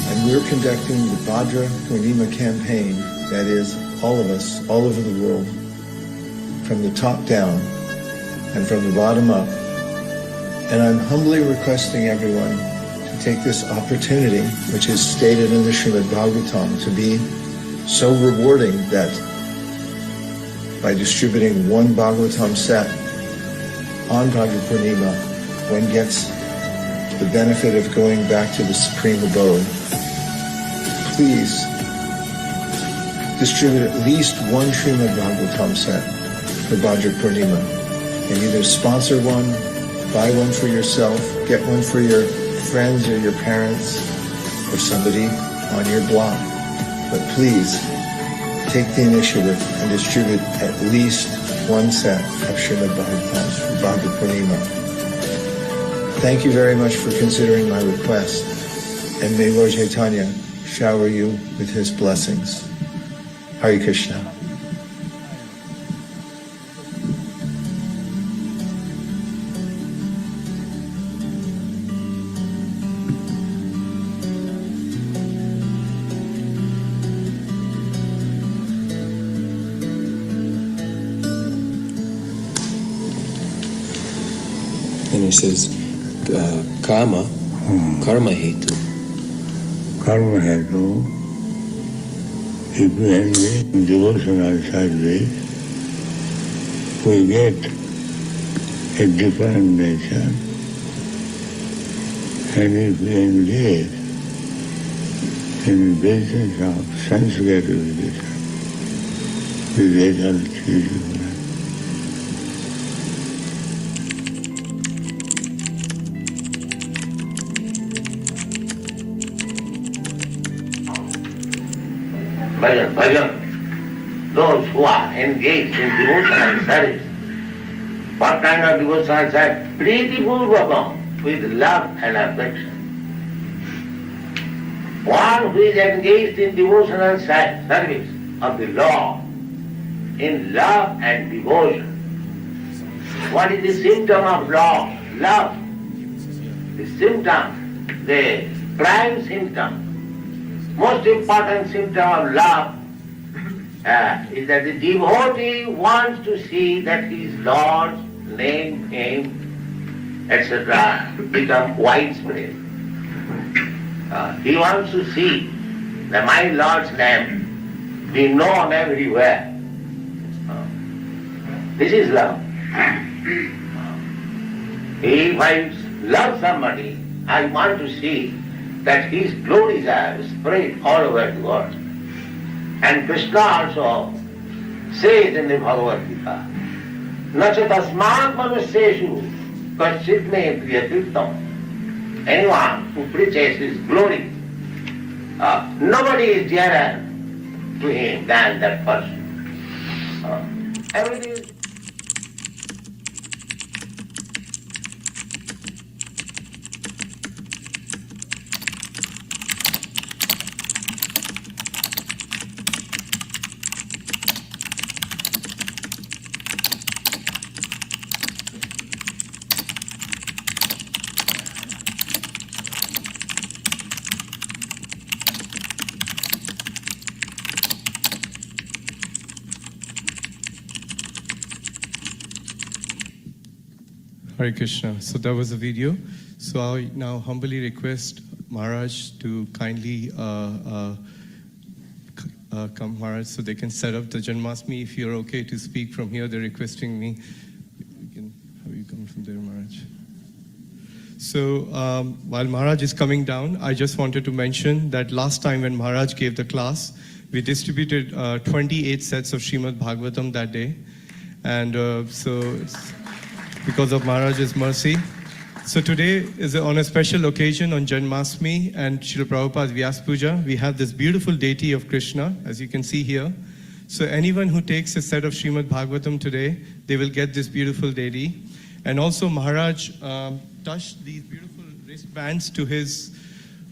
And we're conducting the Bhadra Purnima campaign, that is, all of us, all over the world, from the top down and from the bottom up. And I'm humbly requesting everyone to take this opportunity, which is stated in the Srimad Bhagavatam, to be so rewarding that by distributing one Bhagavatam set on Bhadra Purnima, one gets the benefit of going back to the Supreme Abode. Please distribute at least one Srimad Bhagavatam set for Bhadra Purnima, and either sponsor one, buy one for yourself, get one for your friends or your parents or somebody on your block. But please take the initiative and distribute at least one set of Srimad Bhagavatam for Bhadra Purnima. Thank you very much for considering my request, and may Lord Chaitanya shower you with his blessings. Hare Krishna. And he says, karma hetu. Karma hetu, if we engage in devotional service, we get a different nature. And if we engage in the business of sense gratification, we get all different. bhajan, those who are engaged in devotional service. What kind of devotional service? Priti purvakam, with love and affection. One who is engaged in devotional service of the Lord, in love and devotion. What is the symptom of love? Love. The symptom, the prime symptom, most important symptom of love is that the devotee wants to see that his Lord's name, fame, etc. become widespread. He wants to see that my Lord's name be known everywhere. This is love. If I love somebody, I want to see that his glories are spread all over the world. And Krishna also says in the Bhagavad Gita, Nacha tasmat manusyeshu kaschit me priyatirtam. Anyone who preaches his glory, nobody is dearer to him than that person. Everything is Hare Krishna. So that was the video. So I now humbly request Maharaj to kindly come, Maharaj, so they can set up the Janmashtami. If you're okay to speak from here, they're requesting me. We can have you come from there, Maharaj. So while Maharaj is coming down, I just wanted to mention that last time when Maharaj gave the class, we distributed 28 sets of Srimad Bhagavatam that day. And so it's because of Maharaj's mercy. So today is on a special occasion on Janmashtami and Srila Prabhupada's Vyas Puja. We have this beautiful deity of Krishna, as you can see here. So anyone who takes a set of Srimad Bhagavatam today, they will get this beautiful deity. And also Maharaj touched these beautiful wristbands to his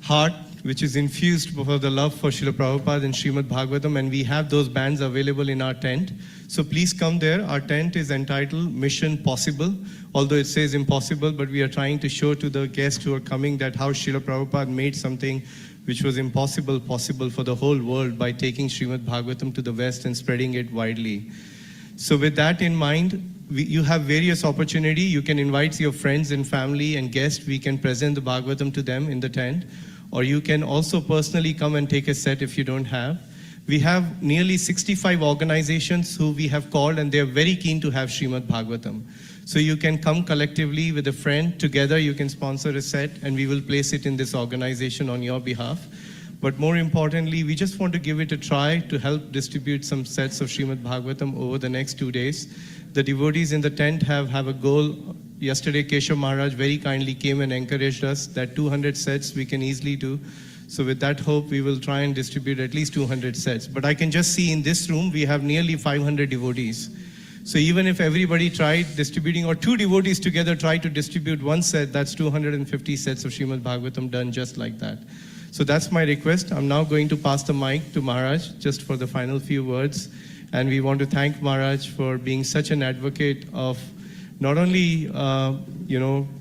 heart, which is infused for the love for Srila Prabhupada and Srimad Bhagavatam, and we have those bands available in our tent. So please come there. Our tent is entitled Mission Possible, although it says impossible, but we are trying to show to the guests who are coming that how Srila Prabhupada made something which was impossible possible for the whole world by taking Srimad Bhagavatam to the West and spreading it widely. So with that in mind, you have various opportunity. You can invite your friends and family and guests. We can present the Bhagavatam to them in the tent. Or you can also personally come and take a set if you don't have. We have nearly 65 organizations who we have called, and they are very keen to have Srimad Bhagavatam. So you can come collectively with a friend. Together you can sponsor a set, and we will place it in this organization on your behalf. But more importantly, we just want to give it a try to help distribute some sets of Srimad Bhagavatam over the next 2 days. The devotees in the tent have a goal. Yesterday, Keshav Maharaj very kindly came and encouraged us that 200 sets we can easily do. So with that hope, we will try and distribute at least 200 sets. But I can just see in this room, we have nearly 500 devotees. So even if everybody tried distributing, or 2 devotees together try to distribute 1 set, that's 250 sets of Srimad Bhagavatam done just like that. So that's my request. I'm now going to pass the mic to Maharaj just for the final few words. And we want to thank Maharaj for being such an advocate of not only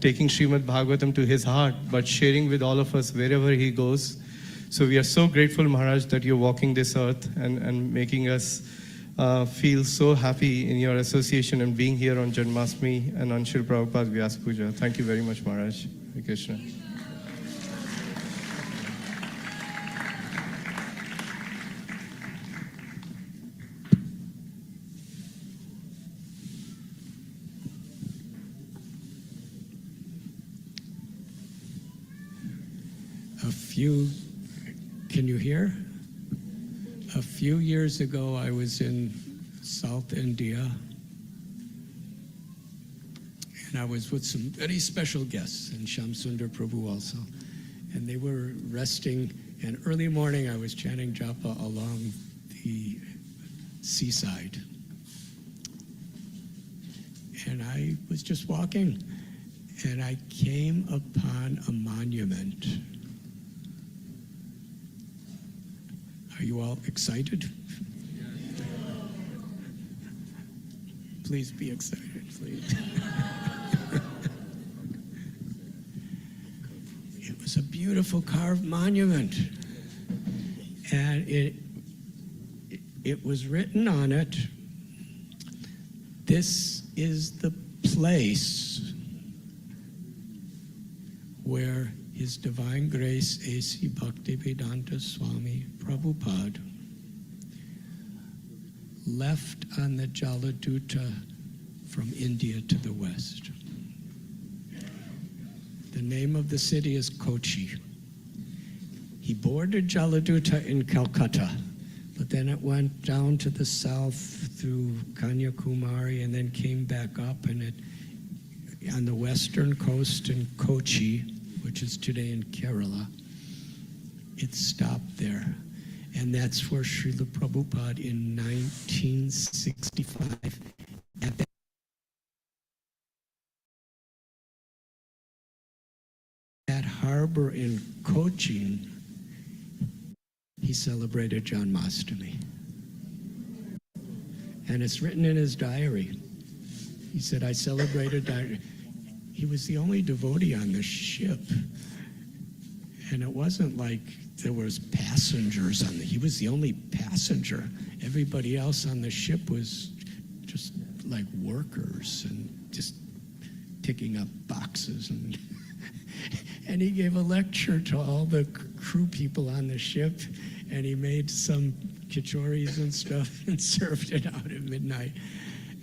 taking Srimad Bhagavatam to his heart, but sharing with all of us wherever he goes. So we are so grateful, Maharaj, that you're walking this earth and making us feel so happy in your association and being here on Janmashtami and on Srila Prabhupada's Vyas Puja. Thank you very much, Maharaj. Hare Krishna. Can you hear? A few years ago, I was in South India, and I was with some very special guests, and Shyam Sundar Prabhu also, and they were resting, and early morning I was chanting japa along the seaside. And I was just walking, and I came upon a monument. Are you all excited? Please be excited, please. It was a beautiful carved monument. And it was written on it, "This is the place where His Divine Grace A.C. Bhaktivedanta Swami Prabhupada left on the Jaladuta from India to the west." The name of the city is Kochi. He boarded Jaladuta in Calcutta, but then it went down to the south through Kanyakumari and then came back up, and on the western coast in Kochi, which is today in Kerala, it stopped there. And that's where Srila Prabhupada in 1965, at that harbor in Cochin, he celebrated Janmashtami. And it's written in his diary. He said, I celebrated. He was the only devotee on the ship. And it wasn't like there was passengers on he was the only passenger. Everybody else on the ship was just like workers and just ticking up boxes. And and he gave a lecture to all the crew people on the ship, and he made some kachoris and stuff and served it out at midnight.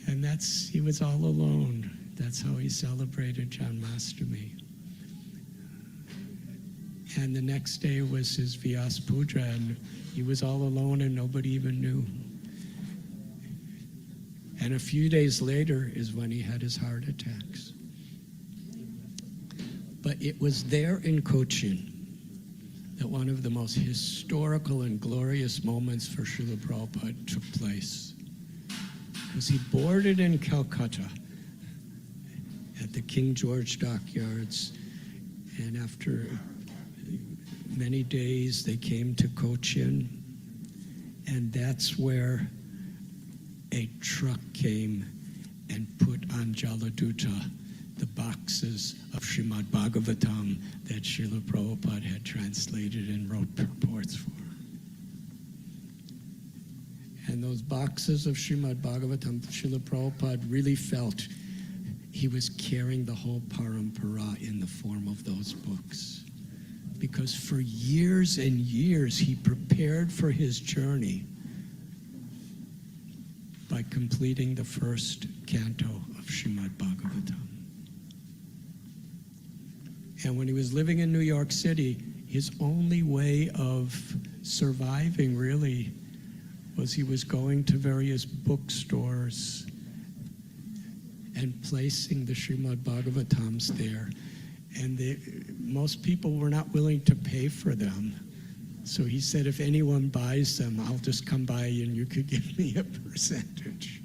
And he was all alone. That's how he celebrated Janmashtami. And the next day was his Vyas Puja, and he was all alone and nobody even knew. And a few days later is when he had his heart attacks. But it was there in Cochin that one of the most historical and glorious moments for Srila Prabhupada took place. Because he boarded in Calcutta at the King George dockyards, and after many days they came to Cochin, and that's where a truck came and put on Jaladuta the boxes of Srimad Bhagavatam that Srila Prabhupada had translated and wrote purports for. And those boxes of Srimad Bhagavatam, Srila Prabhupada really felt he was carrying the whole parampara in the form of those books. Because for years and years he prepared for his journey by completing the first canto of Srimad Bhagavatam. And when he was living in New York City, his only way of surviving really was he was going to various bookstores and placing the Srimad Bhagavatams there. And most people were not willing to pay for them. So he said, if anyone buys them, I'll just come by and you could give me a percentage.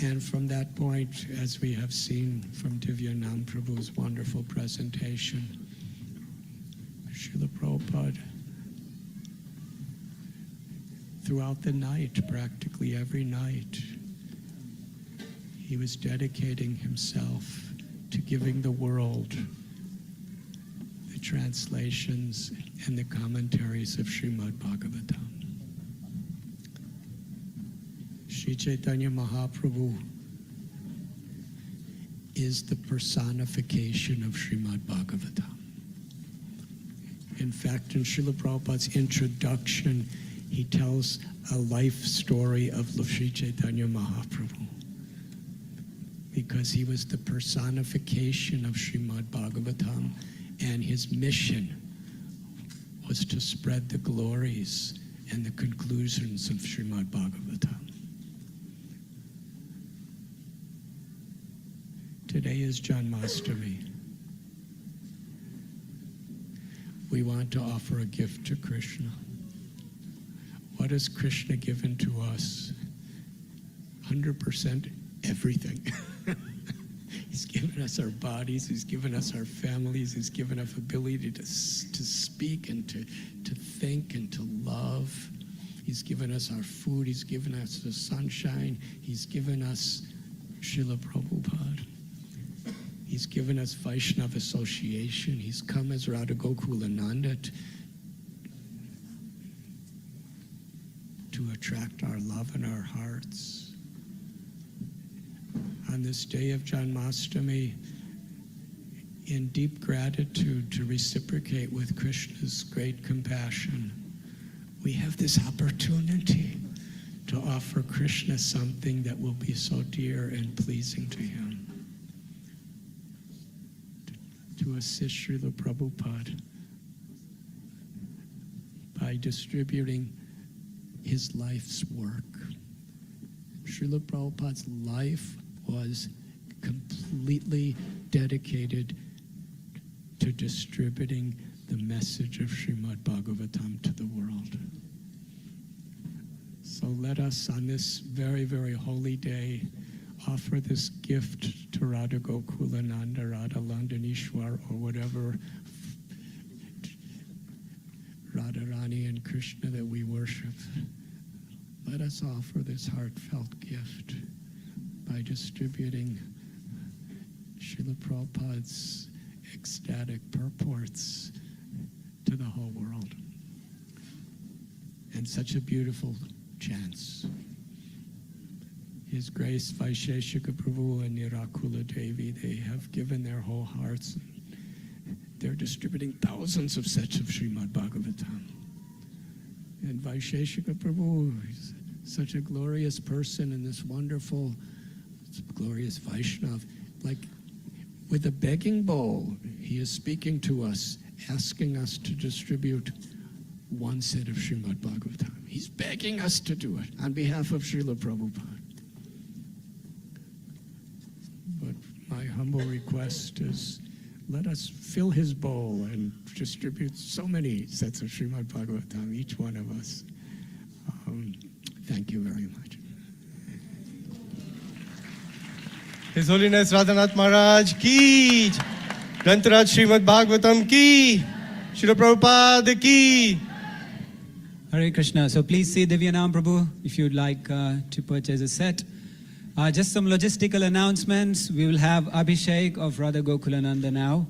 And from that point, as we have seen from Divyanand Prabhu's wonderful presentation, Srila Prabhupada, throughout the night, practically every night, he was dedicating himself to giving the world the translations and the commentaries of Srimad Bhagavatam. Sri Chaitanya Mahaprabhu is the personification of Srimad Bhagavatam. In fact, in Srila Prabhupada's introduction, he tells a life story of Sri Chaitanya Mahaprabhu, because he was the personification of Srimad Bhagavatam, and his mission was to spread the glories and the conclusions of Srimad Bhagavatam. Today is Janmashtami. we want to offer a gift to Krishna. What has Krishna given to us? 100% everything. He's given us our bodies, he's given us our families, he's given us ability to speak and to think and to love. He's given us our food, he's given us the sunshine, he's given us Srila Prabhupada. He's given us Vaishnava association, he's come as Radha Gokulananda to attract our love in our hearts. On this day of Janmashtami, in deep gratitude to reciprocate with Krishna's great compassion, we have this opportunity to offer Krishna something that will be so dear and pleasing to him. To assist Srila Prabhupada by distributing his life's work. Srila Prabhupada's life was completely dedicated to distributing the message of Srimad Bhagavatam to the world. So let us, on this very, very holy day, offer this gift to Radha Gokulananda, Radha Landanishwar, or whatever Radharani and Krishna that we worship. Let us offer this heartfelt gift by distributing Srila Prabhupada's ecstatic purports to the whole world. And such a beautiful chance. His Grace Vaisheshika Prabhu and Nirakula Devi, they have given their whole hearts. They're distributing thousands of sets of Srimad Bhagavatam. And Vaisheshika Prabhu is such a glorious person and this wonderful, glorious Vaishnav. Like with a begging bowl, he is speaking to us, asking us to distribute one set of Srimad Bhagavatam. He's begging us to do it on behalf of Srila Prabhupada. But my humble request is, let us fill his bowl and distribute so many sets of Srimad Bhagavatam, each one of us. Thank you very much. His Holiness Radhanath Maharaj ki, Grantaraj Srimad Bhagavatam ki, Srila Prabhupada ki. Hare Krishna. So please see Divyanam Prabhu if you'd like to purchase a set. Just some logistical announcements. We will have Abhishek of Radha Gokulananda now.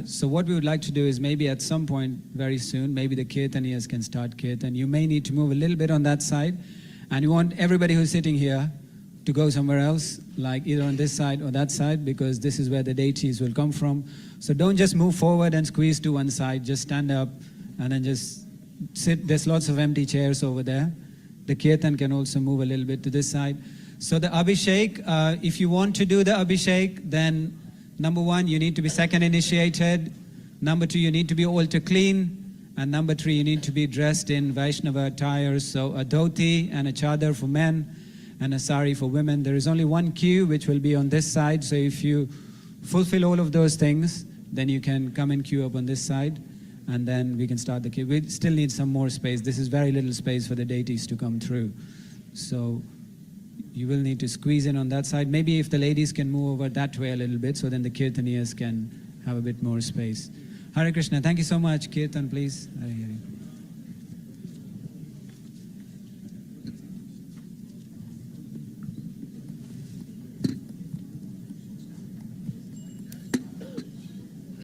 So what we would like to do is maybe at some point very soon, maybe the Kirtaniyas can start Kirtan. You may need to move a little bit on that side. And you want everybody who's sitting here to go somewhere else, like either on this side or that side, because this is where the deities will come from. So don't just move forward and squeeze to one side. Just stand up and then just sit. There's lots of empty chairs over there. The Kirtan can also move a little bit to this side. So the Abhishek, if you want to do the Abhishek, then number one, you need to be second initiated. Number two, you need to be altar clean. And number three, you need to be dressed in Vaishnava attire. So a dhoti and a chadar for men and a sari for women. There is only one queue which will be on this side. So if you fulfill all of those things, then you can come and queue up on this side. And then we can start the queue. We still need some more space. This is very little space for the deities to come through. So you will need to squeeze in on that side. Maybe if the ladies can move over that way a little bit, so then the Kirtaniyas can have a bit more space. Hare Krishna. Thank you so much. Kirtan, please. Hare Hare.